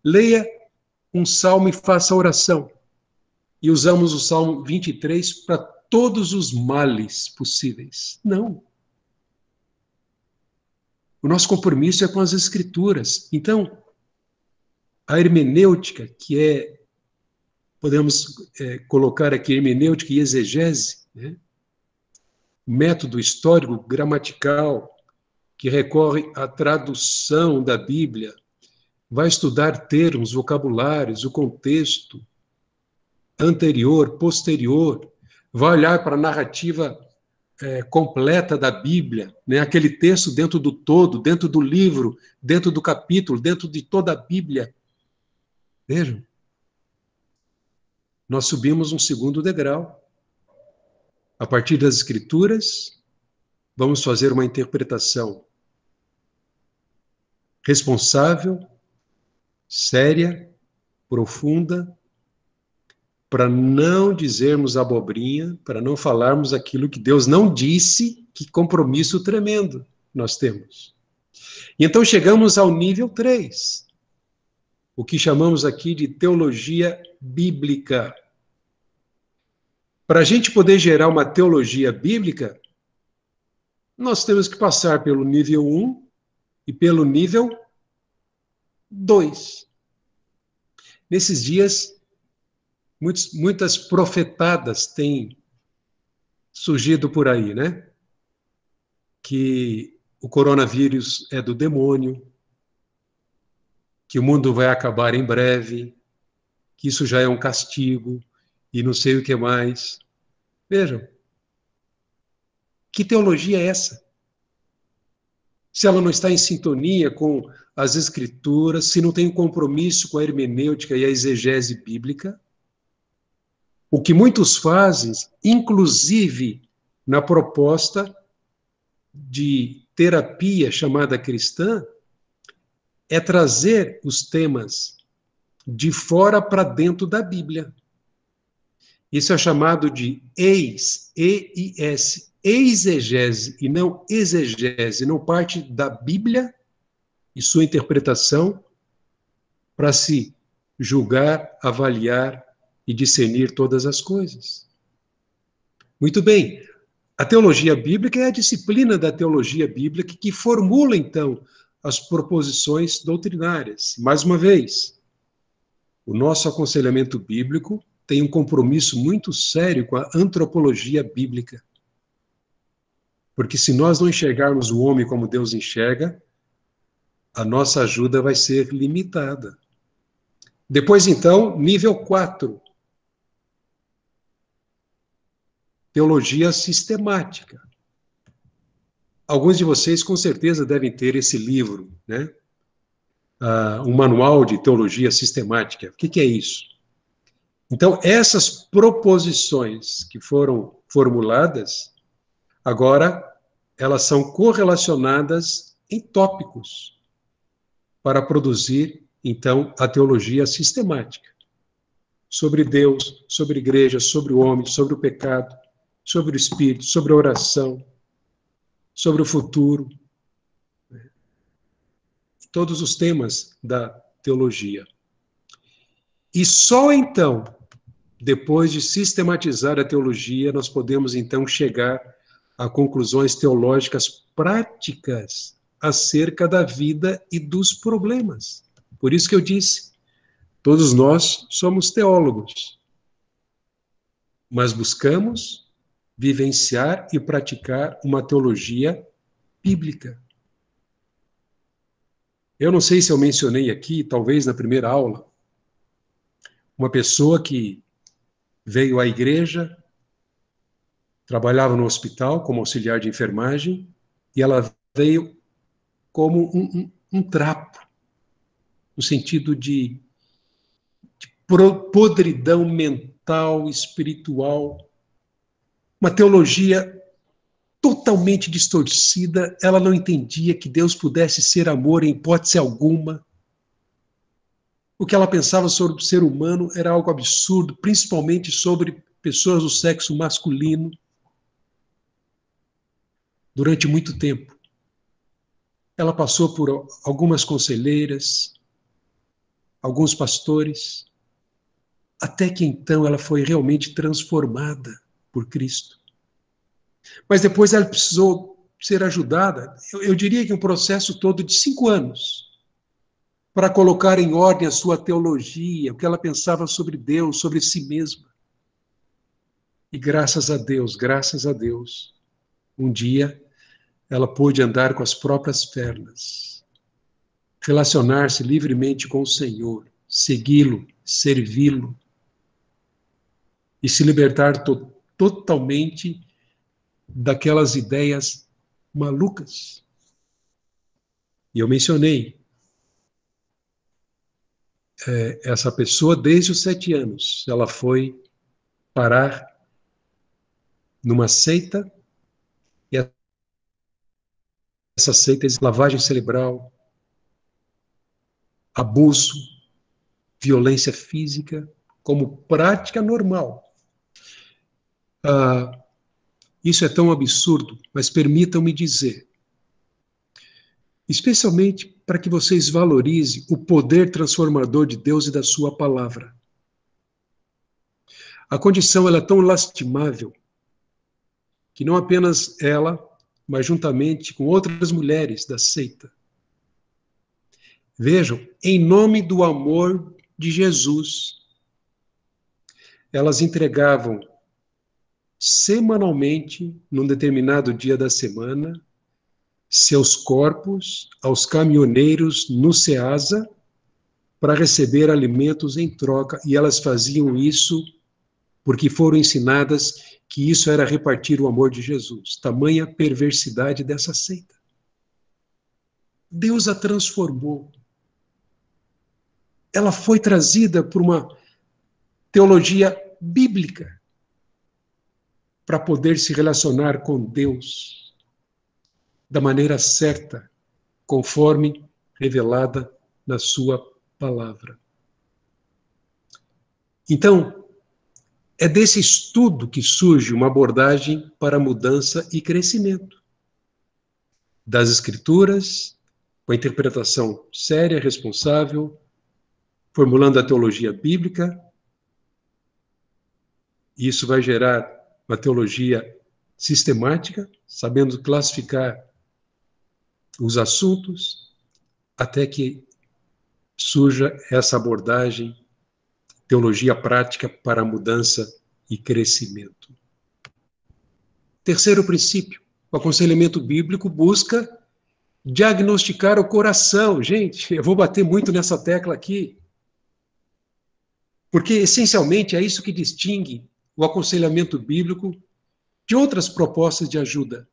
leia um salmo e faça oração. E usamos o Salmo 23 para todos os males possíveis. Não. O nosso compromisso é com as Escrituras. Então, a hermenêutica, que é, podemos colocar aqui hermenêutica e exegese, né? Método histórico, gramatical, que recorre à tradução da Bíblia, vai estudar termos, vocabulários, o contexto anterior, posterior, vai olhar para a narrativa completa da Bíblia, né? Aquele texto dentro do todo, dentro do livro, dentro do capítulo, dentro de toda a Bíblia. Vejam, nós subimos um segundo degrau. A partir das Escrituras, vamos fazer uma interpretação responsável, séria, profunda, para não dizermos abobrinha, para não falarmos aquilo que Deus não disse, que compromisso tremendo nós temos. E então chegamos ao nível 3, o que chamamos aqui de teologia bíblica. Para a gente poder gerar uma teologia bíblica, nós temos que passar pelo nível 1 e pelo nível 2. Nesses dias, muitas profetadas têm surgido por aí, né? Que o coronavírus é do demônio, que o mundo vai acabar em breve, que isso já é um castigo, e não sei o que mais. Vejam, que teologia é essa? Se ela não está em sintonia com as Escrituras, se não tem um compromisso com a hermenêutica e a exegese bíblica, o que muitos fazem, inclusive na proposta de terapia chamada cristã, é trazer os temas de fora para dentro da Bíblia. Isso é chamado de eis, exegese e não exegese, não parte da Bíblia e sua interpretação para se julgar, avaliar e discernir todas as coisas. Muito bem. A teologia bíblica é a disciplina da teologia bíblica que formula, então, as proposições doutrinárias. Mais uma vez, o nosso aconselhamento bíblico tem um compromisso muito sério com a antropologia bíblica. Porque se nós não enxergarmos o homem como Deus enxerga, a nossa ajuda vai ser limitada. Depois, então, nível 4. Teologia sistemática. Alguns de vocês, com certeza, devem ter esse livro, né? Um manual de teologia sistemática. O que é isso? Então, essas proposições que foram formuladas, agora, elas são correlacionadas em tópicos para produzir, então, a teologia sistemática. Sobre Deus, sobre a igreja, sobre o homem, sobre o pecado, sobre o espírito, sobre a oração, sobre o futuro. Todos os temas da teologia. E só então, depois de sistematizar a teologia, nós podemos então chegar a conclusões teológicas práticas acerca da vida e dos problemas. Por isso que eu disse, todos nós somos teólogos, mas buscamos vivenciar e praticar uma teologia bíblica. Eu não sei se eu mencionei aqui, talvez na primeira aula, uma pessoa que veio à igreja, trabalhava no hospital como auxiliar de enfermagem, e ela veio como um trapo, no sentido de podridão mental, espiritual, uma teologia totalmente distorcida. Ela não entendia que Deus pudesse ser amor em hipótese alguma. O que ela pensava sobre o ser humano era algo absurdo, principalmente sobre pessoas do sexo masculino. Durante muito tempo. Ela passou por algumas conselheiras, alguns pastores, até que então ela foi realmente transformada por Cristo. Mas depois ela precisou ser ajudada, eu diria que um processo todo de 5 anos, para colocar em ordem a sua teologia, o que ela pensava sobre Deus, sobre si mesma. E graças a Deus, um dia ela pôde andar com as próprias pernas, relacionar-se livremente com o Senhor, segui-lo, servi-lo e se libertar totalmente daquelas ideias malucas. E eu mencionei essa pessoa desde os 7 anos. Ela foi parar numa seita, e essa seita é lavagem cerebral, abuso, violência física, como prática normal. Isso é tão absurdo, mas permitam-me dizer, especialmente para que vocês valorizem o poder transformador de Deus e da sua palavra. A condição ela é tão lastimável que não apenas ela, mas juntamente com outras mulheres da seita. Vejam, em nome do amor de Jesus, elas entregavam semanalmente, num determinado dia da semana, seus corpos aos caminhoneiros no Ceasa para receber alimentos em troca, e elas faziam isso porque foram ensinadas que isso era repartir o amor de Jesus. Tamanha perversidade dessa seita. Deus a transformou. Ela foi trazida por uma teologia bíblica para poder se relacionar com Deus da maneira certa, conforme revelada na sua palavra. Então, é desse estudo que surge uma abordagem para mudança e crescimento das Escrituras, com a interpretação séria, responsável, formulando a teologia bíblica, Isso vai gerar uma teologia sistemática, sabendo classificar os assuntos, até que surja essa abordagem, teologia prática para a mudança e crescimento. Terceiro princípio, o aconselhamento bíblico busca diagnosticar o coração. Gente, eu vou bater muito nessa tecla aqui, porque essencialmente é isso que distingue o aconselhamento bíblico de outras propostas de ajuda.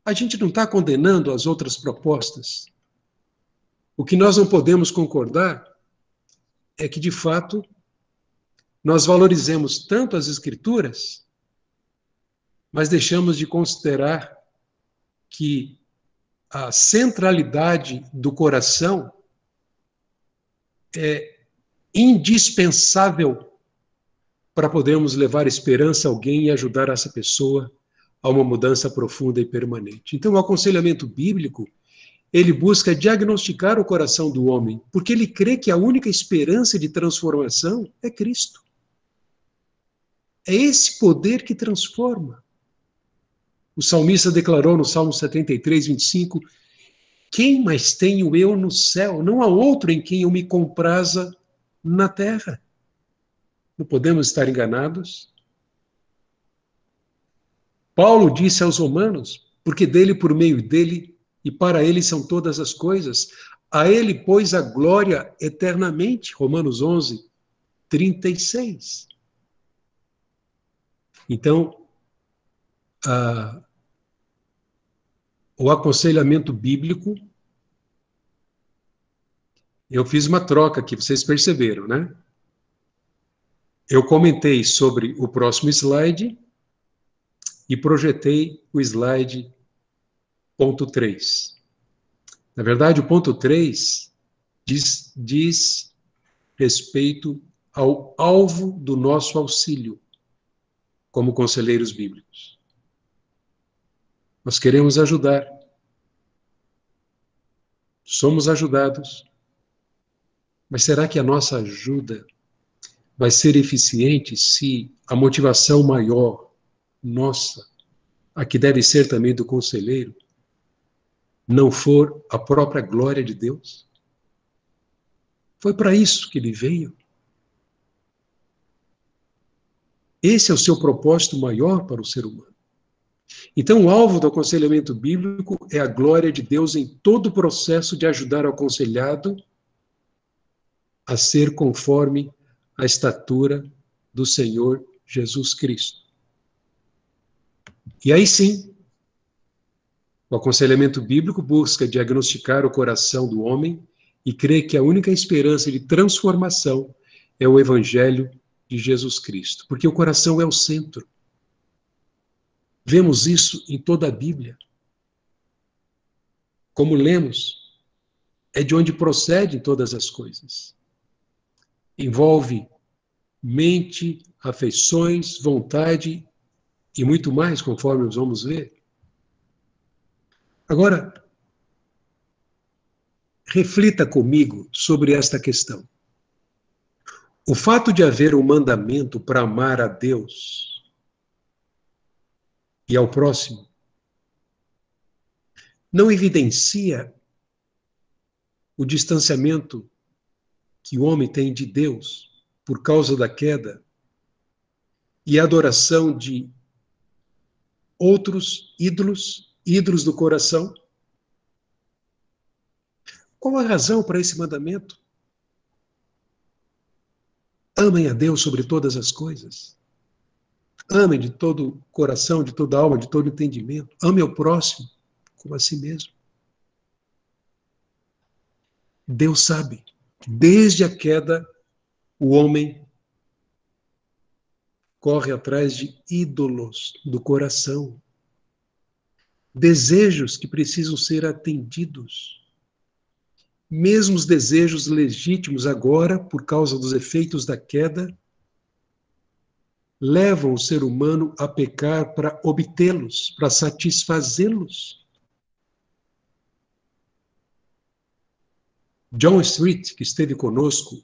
A gente não está condenando as outras propostas. O que nós não podemos concordar é que, de fato, nós valorizemos tanto as Escrituras, mas deixamos de considerar que a centralidade do coração é indispensável para podermos levar esperança a alguém e ajudar essa pessoa a uma mudança profunda e permanente. Então, o aconselhamento bíblico, ele busca diagnosticar o coração do homem, porque ele crê que a única esperança de transformação é Cristo. É esse poder que transforma. O salmista declarou no Salmo 73, 25, quem mais tenho eu no céu? Não há outro em quem eu me compraza na terra. Não podemos estar enganados. Paulo disse aos Romanos, porque dele, por meio dele e para ele são todas as coisas, a ele, pois, a glória eternamente. Romanos 11, 36. Então, o aconselhamento bíblico, eu fiz uma troca aqui, vocês perceberam, né? Eu comentei sobre o próximo slide e projetei o slide ponto 3. Na verdade, o ponto 3 diz respeito ao alvo do nosso auxílio como conselheiros bíblicos. Nós queremos ajudar. Somos ajudados. Mas será que a nossa ajuda vai ser eficiente se a motivação maior nossa, a que deve ser também do conselheiro, não for a própria glória de Deus? Foi para isso que ele veio. Esse é o seu propósito maior para o ser humano. Então, o alvo do aconselhamento bíblico é a glória de Deus em todo o processo de ajudar o aconselhado a ser conforme a estatura do Senhor Jesus Cristo. E aí sim, o aconselhamento bíblico busca diagnosticar o coração do homem e crê que a única esperança de transformação é o Evangelho de Jesus Cristo, porque o coração é o centro. Vemos isso em toda a Bíblia. Como lemos, é de onde procedem todas as coisas. Envolve mente, afeições, vontade e muito mais, conforme nós vamos ver. Agora, reflita comigo sobre esta questão. O fato de haver um mandamento para amar a Deus e ao próximo não evidencia o distanciamento que o homem tem de Deus por causa da queda e a adoração de outros ídolos, ídolos do coração? Qual a razão para esse mandamento? Amem a Deus sobre todas as coisas. Amem de todo o coração, de toda a alma, de todo o entendimento. Ame ao próximo como a si mesmo. Deus sabe que desde a queda o homem corre atrás de ídolos do coração, desejos que precisam ser atendidos. Mesmo os desejos legítimos agora, por causa dos efeitos da queda, levam o ser humano a pecar para obtê-los, para satisfazê-los. John Street, que esteve conosco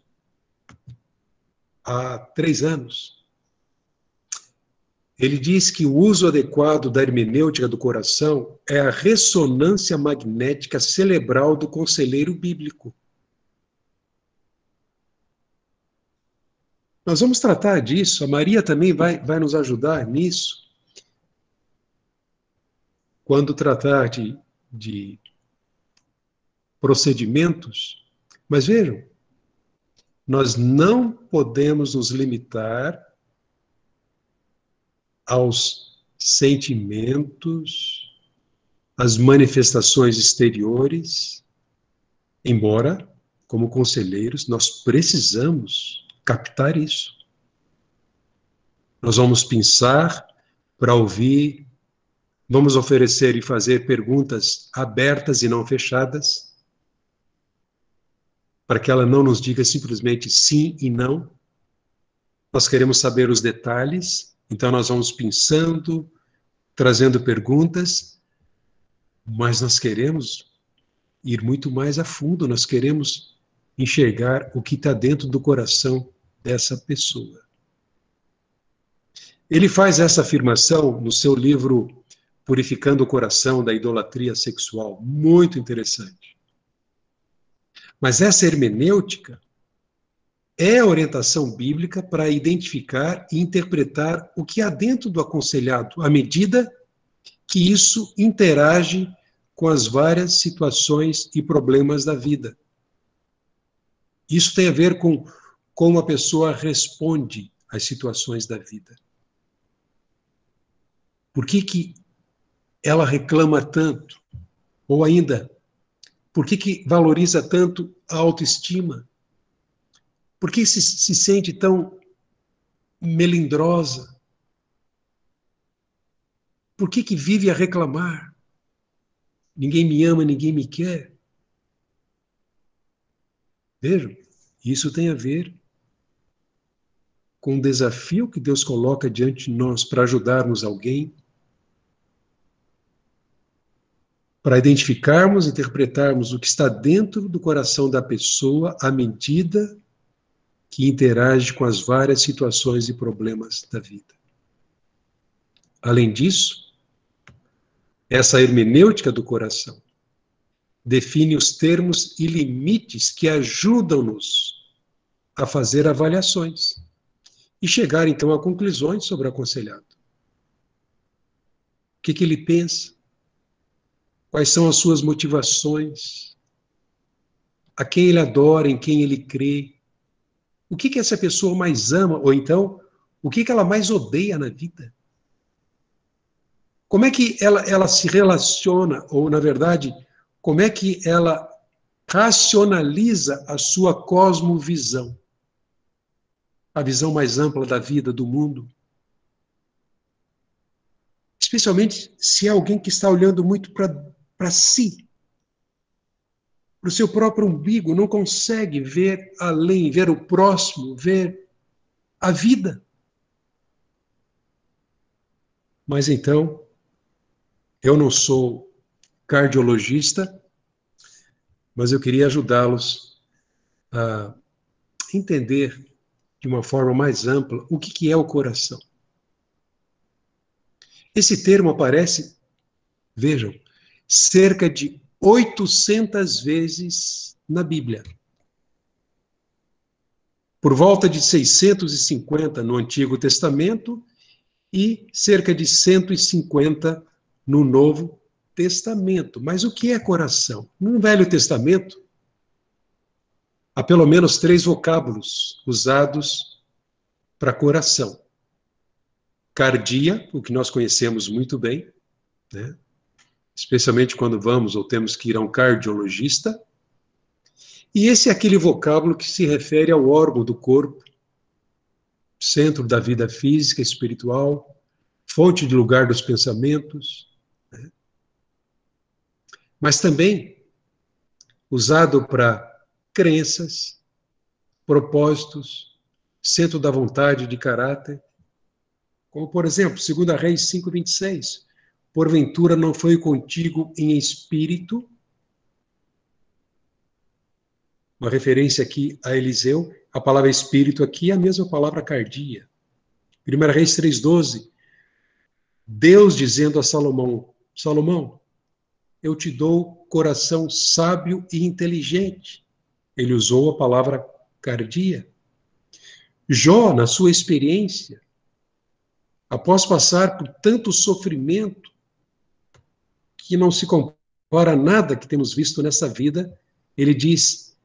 há 3 anos, Ele diz que o uso adequado da hermenêutica do coração é a ressonância magnética cerebral do conselheiro bíblico. Nós vamos tratar disso, a Maria também vai nos ajudar nisso, quando tratar de procedimentos. Mas vejam, nós não podemos nos limitar aos sentimentos, às manifestações exteriores, embora, como conselheiros, nós precisamos captar isso. Nós vamos pensar para ouvir, vamos oferecer e fazer perguntas abertas e não fechadas, para que ela não nos diga simplesmente sim e não. Nós queremos saber os detalhes, então nós vamos pensando, trazendo perguntas, mas nós queremos ir muito mais a fundo, nós queremos enxergar o que está dentro do coração dessa pessoa. Ele faz essa afirmação no seu livro Purificando o Coração da Idolatria Sexual, muito interessante. Mas essa hermenêutica é a orientação bíblica para identificar e interpretar o que há dentro do aconselhado, à medida que isso interage com as várias situações e problemas da vida. Isso tem a ver com como a pessoa responde às situações da vida. Por que ela reclama tanto? Ou ainda, por que valoriza tanto a autoestima? Por que se sente tão melindrosa? Por que vive a reclamar? Ninguém me ama, ninguém me quer. Vejam, isso tem a ver com o desafio que Deus coloca diante de nós para ajudarmos alguém, para identificarmos e interpretarmos o que está dentro do coração da pessoa à medida que interage com as várias situações e problemas da vida. Além disso, essa hermenêutica do coração define os termos e limites que ajudam-nos a fazer avaliações e chegar, então, a conclusões sobre o aconselhado. O que ele pensa? Quais são as suas motivações? A quem ele adora, em quem ele crê? O que essa pessoa mais ama? Ou então, o que ela mais odeia na vida? Como é que ela se relaciona? Ou, na verdade, como é que ela racionaliza a sua cosmovisão? A visão mais ampla da vida, do mundo? Especialmente se é alguém que está olhando muito para si, para o seu próprio umbigo, não consegue ver além, ver o próximo, ver a vida. Mas então, eu não sou cardiologista, mas eu queria ajudá-los a entender de uma forma mais ampla o que é o coração. Esse termo aparece, vejam, cerca de 800 vezes na Bíblia. Por volta de 650 no Antigo Testamento e cerca de 150 no Novo Testamento. Mas o que é coração? No Velho Testamento, há pelo menos 3 vocábulos usados para coração. Cardia, o que nós conhecemos muito bem, né? Especialmente quando vamos ou temos que ir a um cardiologista. E esse é aquele vocábulo que se refere ao órgão do corpo, centro da vida física, espiritual, fonte de lugar dos pensamentos, né? Mas também usado para crenças, propósitos, centro da vontade, de caráter, como, por exemplo, 2 Reis 5:26, porventura não foi contigo em espírito, uma referência aqui a Eliseu, a palavra espírito aqui é a mesma palavra cardia. 1 Reis 3:12, Deus dizendo a Salomão, Salomão, eu te dou coração sábio e inteligente. Ele usou a palavra cardia. Jó, na sua experiência, após passar por tanto sofrimento, que não se compara a nada que temos visto nessa vida, ele diz,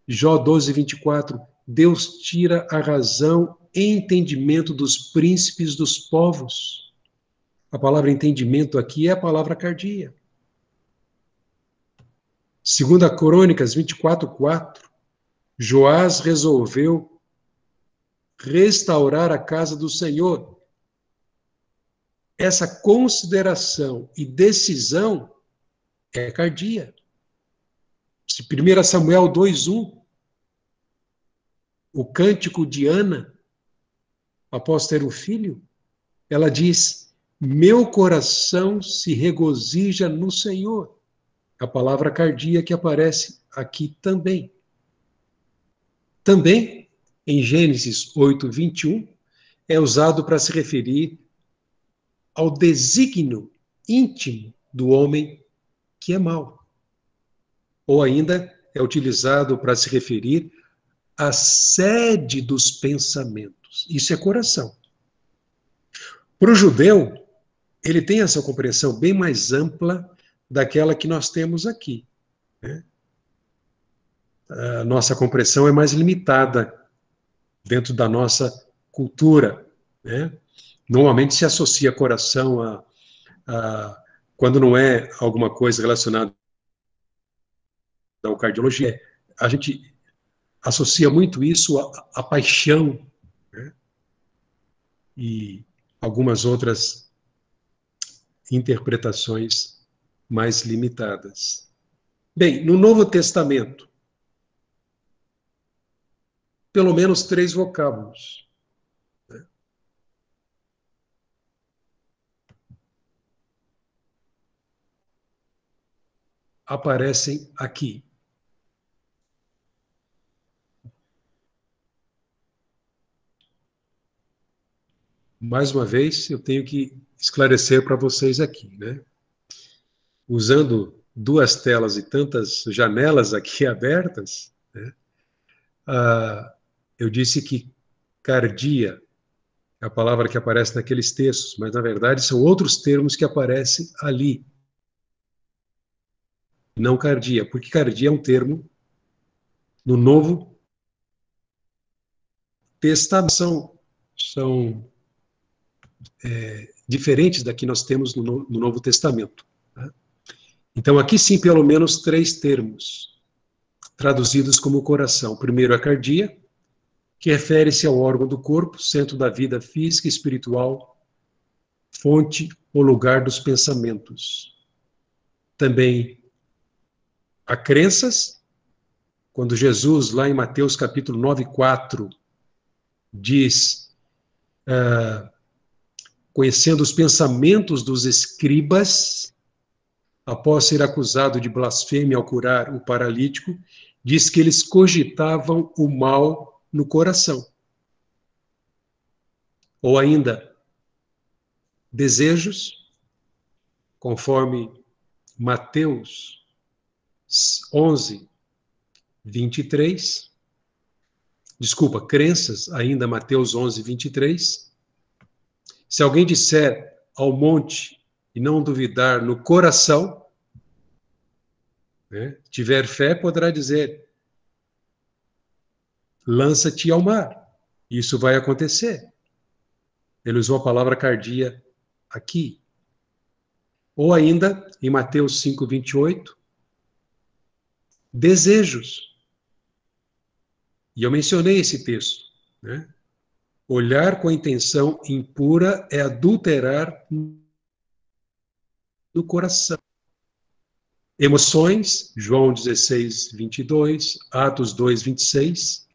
Jó 12, 24, Deus tira a razão e entendimento dos príncipes dos povos. A palavra entendimento aqui é a palavra cardia. 2 Crônicas 24, 4, Joás resolveu restaurar a casa do Senhor. Essa consideração e decisão é cardia. 1 Samuel 2:1, o cântico de Ana, após ter um filho, ela diz, meu coração se regozija no Senhor. A palavra cardia que aparece aqui também. Também, em Gênesis 8:21, é usado para se referir ao desígnio íntimo do homem que é mau. Ou ainda é utilizado para se referir à sede dos pensamentos. Isso é coração. Para o judeu, ele tem essa compreensão bem mais ampla daquela que nós temos aqui, né? A nossa compreensão é mais limitada dentro da nossa cultura, né? Normalmente se associa coração quando não é alguma coisa relacionada à cardiologia, a gente associa muito isso à paixão, né? E algumas outras interpretações mais limitadas. Bem, no Novo Testamento, pelo menos 3 vocábulos, né, aparecem aqui. Mais uma vez, eu tenho que esclarecer para vocês aqui, né? Usando 2 telas e tantas janelas aqui abertas, né? Eu disse que cardia é a palavra que aparece naqueles textos, mas na verdade são outros termos que aparecem ali. Não cardia, porque cardia é um termo no Novo Testamento. São diferentes da que nós temos no Novo Testamento, né? Então, aqui sim, pelo menos 3 termos traduzidos como coração. O primeiro é cardia, que refere-se ao órgão do corpo, centro da vida física e espiritual, fonte ou lugar dos pensamentos. Também há crenças, quando Jesus, lá em Mateus capítulo 9:4, diz, conhecendo os pensamentos dos escribas, após ser acusado de blasfêmia ao curar o paralítico, diz que eles cogitavam o mal no coração. Ou ainda, desejos, conforme Mateus 11, 23. Desculpa, crenças, ainda Mateus 11, 23. Se alguém disser ao monte e não duvidar no coração, né, tiver fé, poderá dizer, lança-te ao mar. Isso vai acontecer. Ele usou a palavra cardia aqui. Ou ainda, em Mateus 5, 28, desejos. E eu mencionei esse texto, né? Olhar com a intenção impura é adulterar no coração. Emoções, João 16, 22, Atos 2, 26.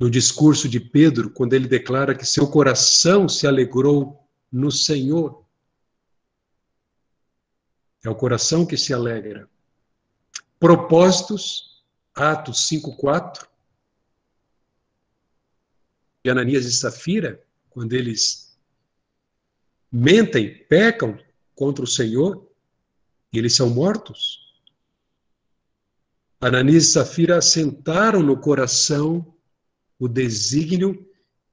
No discurso de Pedro, quando ele declara que seu coração se alegrou no Senhor. É o coração que se alegra. Propósitos, Atos 5, 4. De Ananias e Safira, quando eles mentem, pecam contra o Senhor, e eles são mortos. Ananias e Safira assentaram no coração o desígnio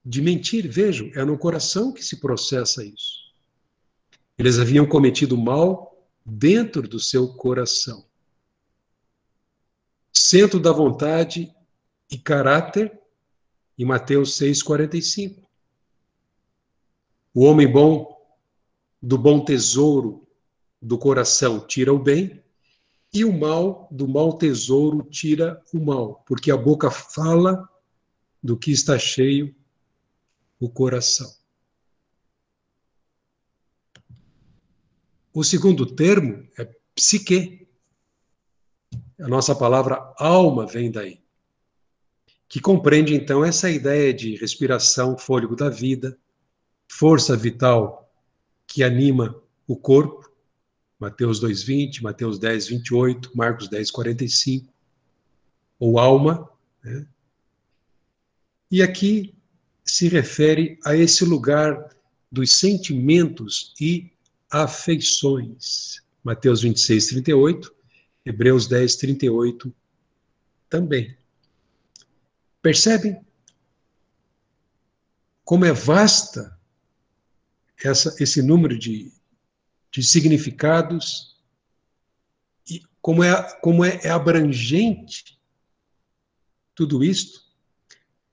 de mentir. Vejam, é no coração que se processa isso. Eles haviam cometido mal dentro do seu coração. Centro da vontade e caráter, em Mateus 6,45. O homem bom, do bom tesouro do coração, tira o bem, e o mal, do mau tesouro, tira o mal, porque a boca fala do que está cheio o coração. O segundo termo é psique. A nossa palavra alma vem daí, que compreende então essa ideia de respiração, fôlego da vida, força vital que anima o corpo, Mateus 2,20, Mateus 10,28, Marcos 10,45, ou alma, né? E aqui se refere a esse lugar dos sentimentos e afeições. Mateus 26,38, Hebreus 10,38 também. Percebem como é vasta esse número de significados e como é abrangente tudo isto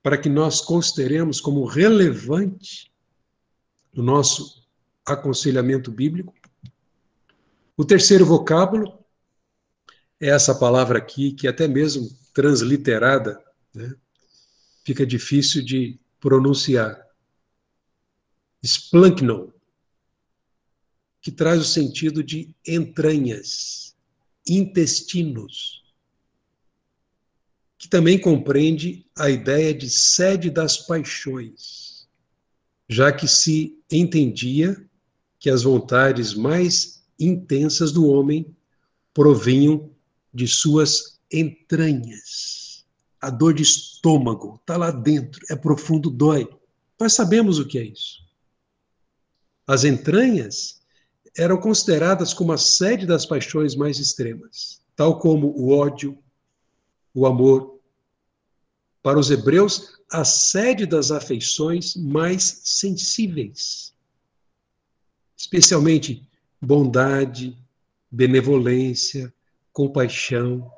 para que nós consideremos como relevante no nosso aconselhamento bíblico. O terceiro vocábulo é essa palavra aqui, que até mesmo transliterada, né, fica difícil de pronunciar. Splanknon, que traz o sentido de entranhas, intestinos, que também compreende a ideia de sede das paixões, já que se entendia que as vontades mais intensas do homem provinham de suas entranhas. A dor de estômago está lá dentro, é profundo, dói. Nós sabemos o que é isso. As entranhas eram consideradas como a sede das paixões mais extremas, tal como o ódio, o amor. Para os hebreus, a sede das afeições mais sensíveis, especialmente bondade, benevolência, compaixão.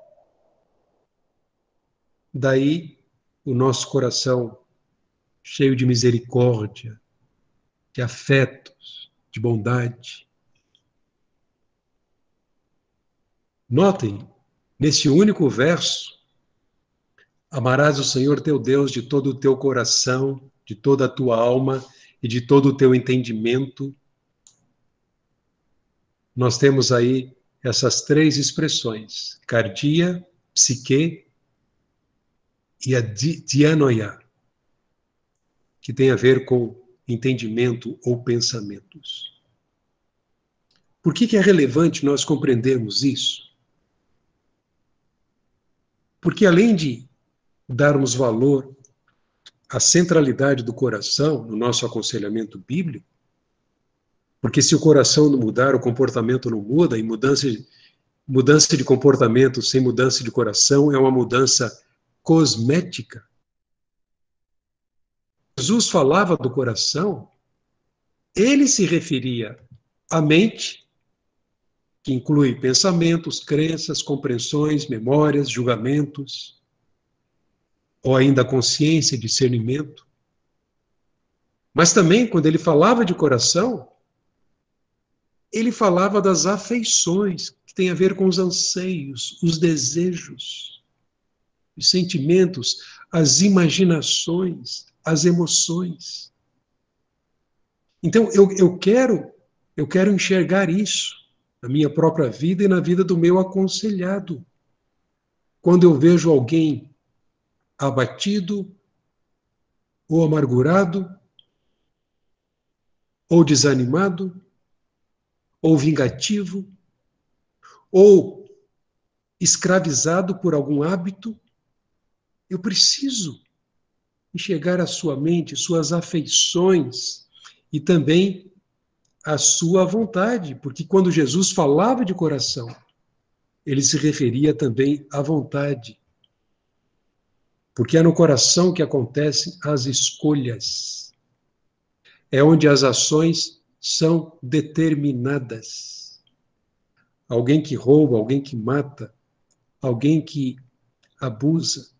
Daí o nosso coração cheio de misericórdia, de afetos, de bondade. Notem, nesse único verso, amarás o Senhor teu Deus de todo o teu coração, de toda a tua alma e de todo o teu entendimento. Nós temos aí essas três expressões, cardia, psique e a dianoia, que tem a ver com entendimento ou pensamentos. Por que é relevante nós compreendermos isso? Porque além de darmos valor à centralidade do coração no nosso aconselhamento bíblico, porque se o coração não mudar, o comportamento não muda, e mudança de comportamento sem mudança de coração é uma mudança cosmética. Jesus falava do coração, ele se referia à mente, que inclui pensamentos, crenças, compreensões, memórias, julgamentos, ou ainda consciência e discernimento. Mas também, quando ele falava de coração, ele falava das afeições, que tem a ver com os anseios, os desejos, os sentimentos, as imaginações, as emoções. Então, eu quero enxergar isso na minha própria vida e na vida do meu aconselhado. Quando eu vejo alguém abatido, ou amargurado, ou desanimado, ou vingativo, ou escravizado por algum hábito, eu preciso enxergar a sua mente, suas afeições e também a sua vontade, porque quando Jesus falava de coração, ele se referia também à vontade. Porque é no coração que acontecem as escolhas. É onde as ações são determinadas. Alguém que rouba, alguém que mata, alguém que abusa,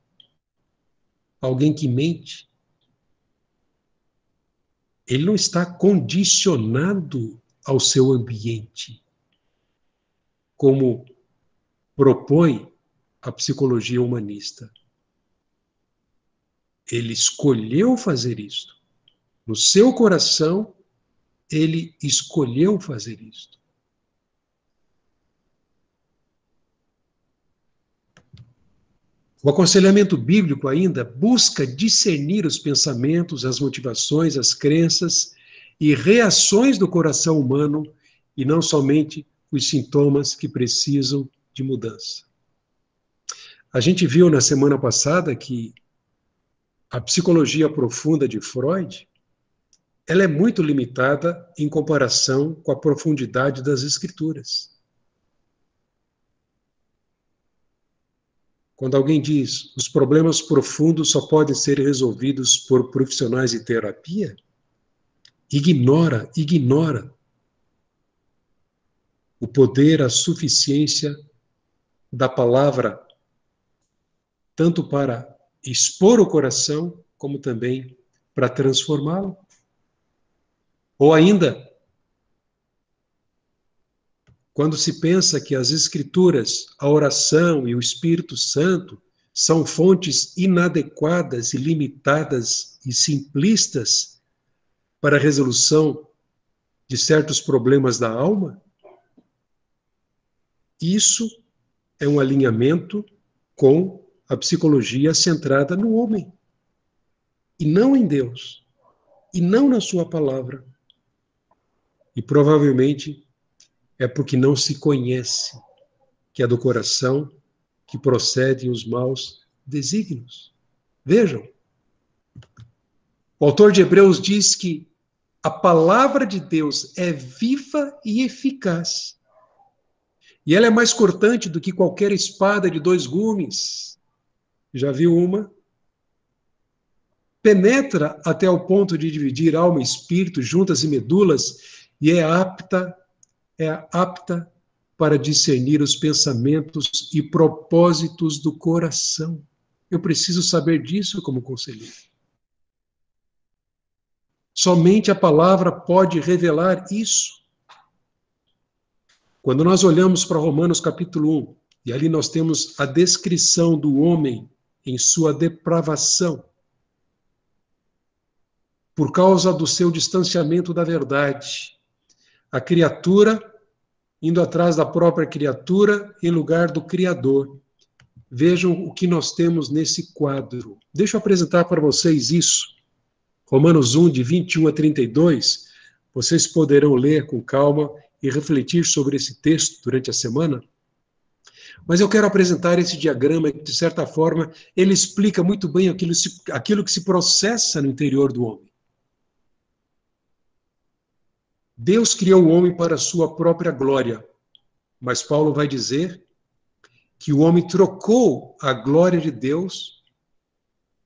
alguém que mente, ele não está condicionado ao seu ambiente, como propõe a psicologia humanista. Ele escolheu fazer isto. No seu coração, ele escolheu fazer isto. O aconselhamento bíblico ainda busca discernir os pensamentos, as motivações, as crenças e reações do coração humano e não somente os sintomas que precisam de mudança. A gente viu na semana passada que a psicologia profunda de Freud, ela é muito limitada em comparação com a profundidade das escrituras. Quando alguém diz os problemas profundos só podem ser resolvidos por profissionais de terapia, ignora o poder, a suficiência da palavra, tanto para expor o coração, como também para transformá-lo. Ou ainda, quando se pensa que as Escrituras, a oração e o Espírito Santo são fontes inadequadas e limitadas e simplistas para a resolução de certos problemas da alma, isso é um alinhamento com a psicologia centrada no homem, e não em Deus, e não na sua palavra. E provavelmente é porque não se conhece que é do coração que procedem os maus desígnios. Vejam, o autor de Hebreus diz que a palavra de Deus é viva e eficaz. E ela é mais cortante do que qualquer espada de 2 gumes. Já viu uma? Penetra até o ponto de dividir alma e espírito, juntas e medulas, e é apta para discernir os pensamentos e propósitos do coração. Eu preciso saber disso como conselheiro. Somente a palavra pode revelar isso. Quando nós olhamos para Romanos capítulo 1, e ali nós temos a descrição do homem em sua depravação, por causa do seu distanciamento da verdade, a criatura indo atrás da própria criatura em lugar do Criador. Vejam o que nós temos nesse quadro. Deixa eu apresentar para vocês isso. Romanos 1, de 21 a 32. Vocês poderão ler com calma e refletir sobre esse texto durante a semana. Mas eu quero apresentar esse diagrama que, de certa forma, ele explica muito bem aquilo que se processa no interior do homem. Deus criou o homem para a sua própria glória, mas Paulo vai dizer que o homem trocou a glória de Deus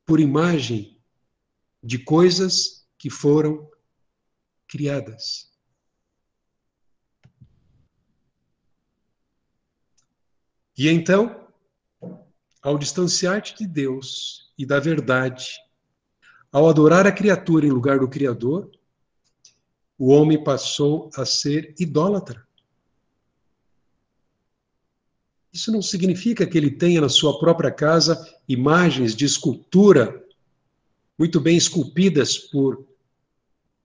por imagem de coisas que foram criadas. E então, ao distanciar-te de Deus e da verdade, ao adorar a criatura em lugar do Criador, o homem passou a ser idólatra. Isso não significa que ele tenha na sua própria casa imagens de escultura muito bem esculpidas por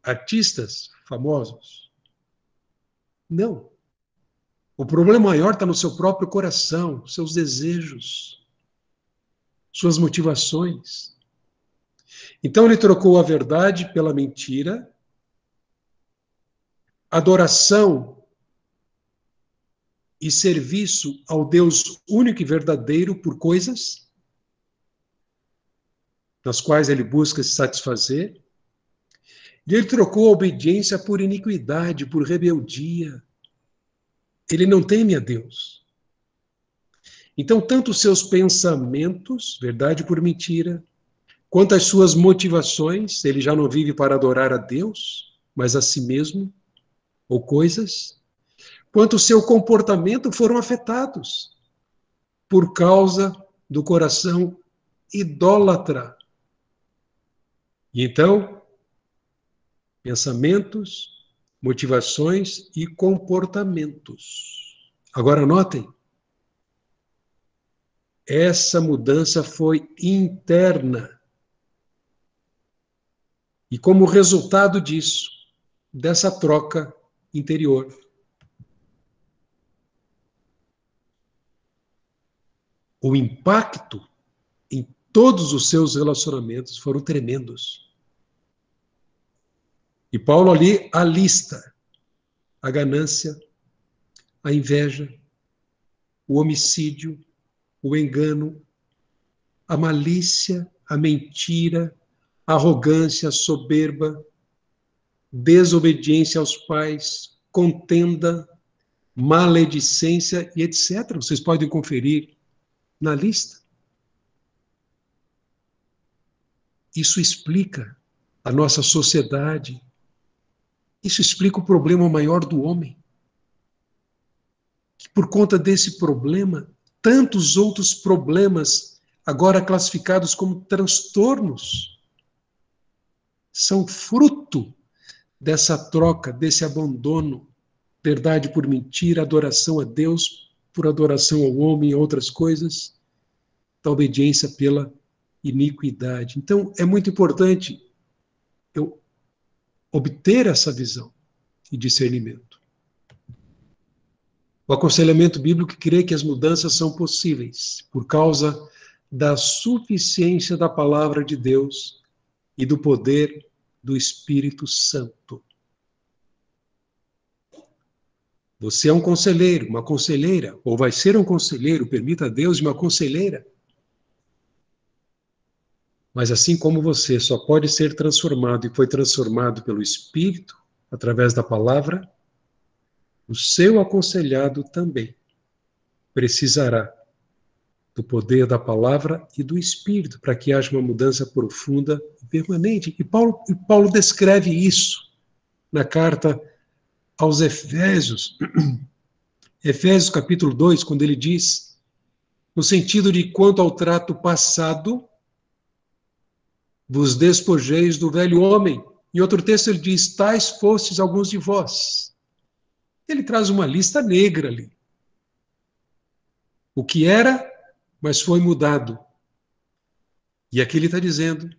artistas famosos. Não. O problema maior está no seu próprio coração, seus desejos, suas motivações. Então ele trocou a verdade pela mentira, adoração e serviço ao Deus único e verdadeiro por coisas nas quais ele busca se satisfazer. E ele trocou a obediência por iniquidade, por rebeldia. Ele não teme a Deus. Então, tanto os seus pensamentos, verdade por mentira, quanto as suas motivações, ele já não vive para adorar a Deus, mas a si mesmo, ou coisas, quanto o seu comportamento foram afetados por causa do coração idólatra. E então, pensamentos, motivações e comportamentos. Agora notem, essa mudança foi interna. E como resultado disso, dessa troca interior, o impacto em todos os seus relacionamentos foram tremendos. E Paulo ali alista a ganância, a inveja, o homicídio, o engano, a malícia, a mentira, a arrogância, a soberba, desobediência aos pais, contenda, maledicência e etc. Vocês podem conferir na lista. Isso explica a nossa sociedade. Isso explica o problema maior do homem. Que por conta desse problema, tantos outros problemas, agora classificados como transtornos, são fruto dessa troca, desse abandono, verdade por mentira, adoração a Deus por adoração ao homem e outras coisas, da obediência pela iniquidade. Então, é muito importante eu obter essa visão e discernimento. O aconselhamento bíblico crê que as mudanças são possíveis por causa da suficiência da palavra de Deus e do poder do Espírito Santo. Você é um conselheiro, uma conselheira, ou vai ser um conselheiro, permita a Deus, uma conselheira. Mas assim como você só pode ser transformado e foi transformado pelo Espírito, através da palavra, o seu aconselhado também precisará do poder da palavra e do Espírito, para que haja uma mudança profunda e permanente. E Paulo descreve isso na carta aos Efésios, Efésios capítulo 2, quando ele diz, no sentido de quanto ao trato passado, vos despojeis do velho homem. Em outro texto ele diz, tais fostes alguns de vós. Ele traz uma lista negra ali. O que era, mas foi mudado. E aqui ele está dizendo,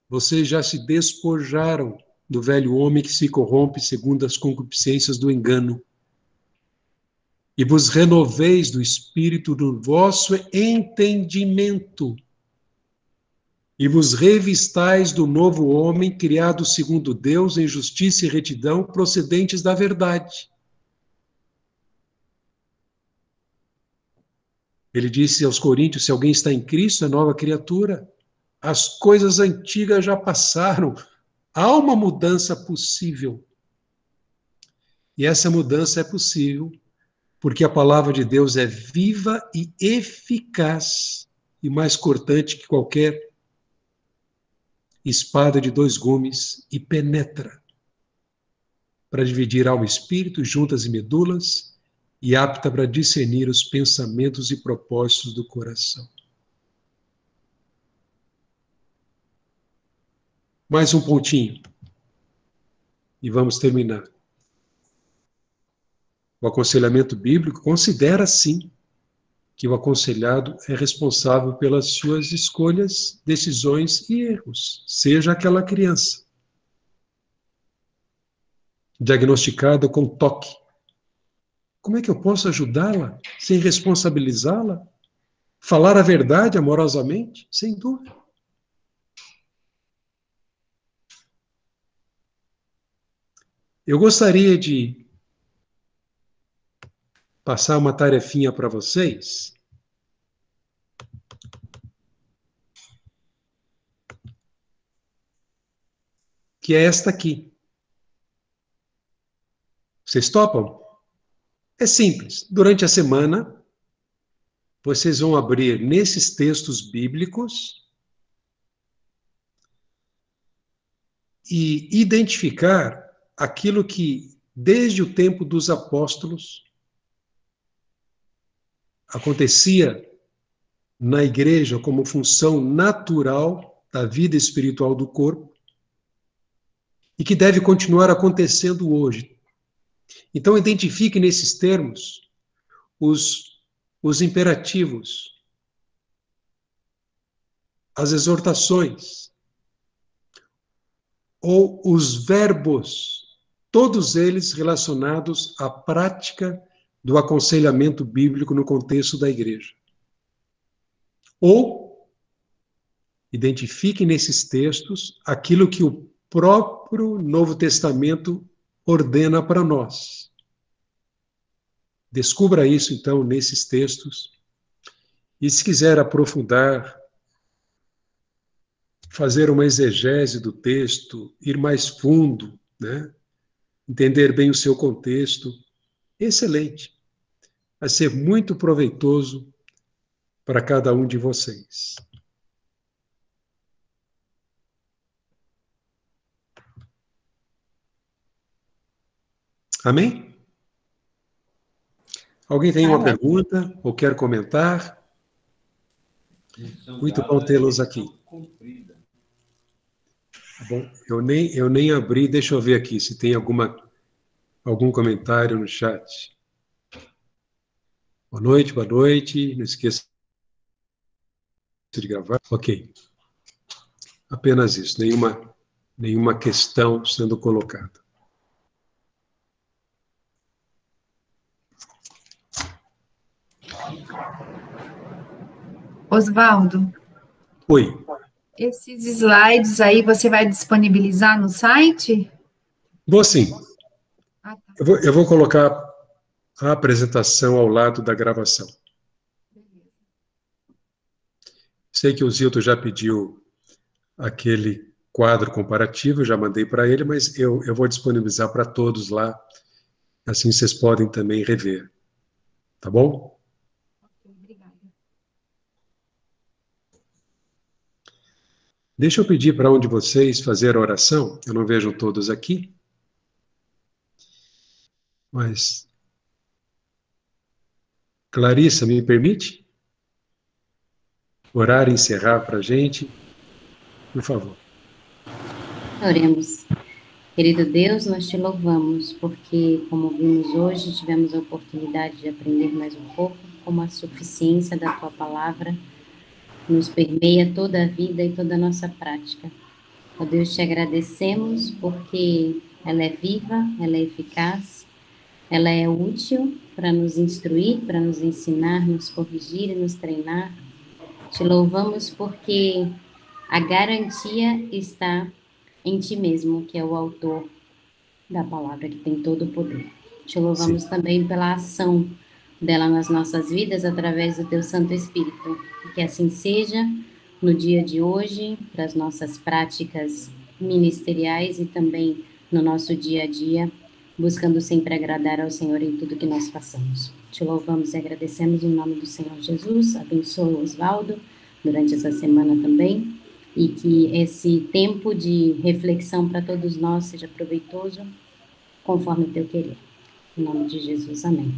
vocês já se despojaram do velho homem que se corrompe segundo as concupiscências do engano. E vos renoveis do espírito do vosso entendimento. E vos revistais do novo homem, criado segundo Deus, em justiça e retidão, procedentes da verdade. Ele disse aos Coríntios, se alguém está em Cristo, é nova criatura. As coisas antigas já passaram. Há uma mudança possível. E essa mudança é possível porque a palavra de Deus é viva e eficaz e mais cortante que qualquer espada de dois gumes e penetra para dividir alma e espírito, juntas e medulas, e apta para discernir os pensamentos e propósitos do coração. Mais um pontinho. E vamos terminar. O aconselhamento bíblico considera, sim, que o aconselhado é responsável pelas suas escolhas, decisões e erros, seja aquela criança diagnosticada com toque. Como é que eu posso ajudá-la sem responsabilizá-la? Falar a verdade amorosamente? Sem dúvida. Eu gostaria de passar uma tarefinha para vocês. que é esta aqui. Vocês topam? É simples. Durante a semana, vocês vão abrir nesses textos bíblicos e identificar aquilo que, desde o tempo dos apóstolos, acontecia na igreja como função natural da vida espiritual do corpo e que deve continuar acontecendo hoje. Então, identifique nesses termos os imperativos, as exortações, ou os verbos, todos eles relacionados à prática do aconselhamento bíblico no contexto da igreja. Ou identifique nesses textos aquilo que o próprio Novo Testamento ordena para nós. Descubra isso, então, nesses textos. E se quiser aprofundar, fazer uma exegese do texto, ir mais fundo, né? Entender bem o seu contexto, excelente. Vai ser muito proveitoso para cada um de vocês. Amém? Alguém tem uma pergunta ou quer comentar? Muito bom tê-los aqui. Bom, eu nem abri, deixa eu ver aqui se tem algum comentário no chat. Boa noite, não esqueça de gravar. Ok. Apenas isso, nenhuma questão sendo colocada. Osvaldo. Oi. Esses slides aí você vai disponibilizar no site? Vou sim. Ah, tá. Eu vou colocar a apresentação ao lado da gravação. Sei que o Zilton já pediu aquele quadro comparativo, eu já mandei para ele, mas eu vou disponibilizar para todos lá, assim vocês podem também rever. Tá bom? Obrigada. Deixa eu pedir para um de vocês fazer a oração, eu não vejo todos aqui, mas... Clarissa, me permite? Orar e encerrar para a gente, por favor. Oremos. Querido Deus, nós te louvamos, porque, como vimos hoje, tivemos a oportunidade de aprender mais um pouco como a suficiência da tua palavra nos permeia toda a vida e toda a nossa prática. Ó Deus, te agradecemos porque ela é viva, ela é eficaz, ela é útil para nos instruir, para nos ensinar, nos corrigir e nos treinar. Te louvamos porque a garantia está em ti mesmo, que é o autor da palavra, que tem todo o poder. Te louvamos também pela ação dela nas nossas vidas, através do teu Santo Espírito. Que assim seja no dia de hoje, para as nossas práticas ministeriais e também no nosso dia a dia, buscando sempre agradar ao Senhor em tudo que nós façamos. Te louvamos e agradecemos em nome do Senhor Jesus. Abençoa o Osvaldo durante essa semana também, e que esse tempo de reflexão para todos nós seja proveitoso, conforme o teu querer. Em nome de Jesus, amém.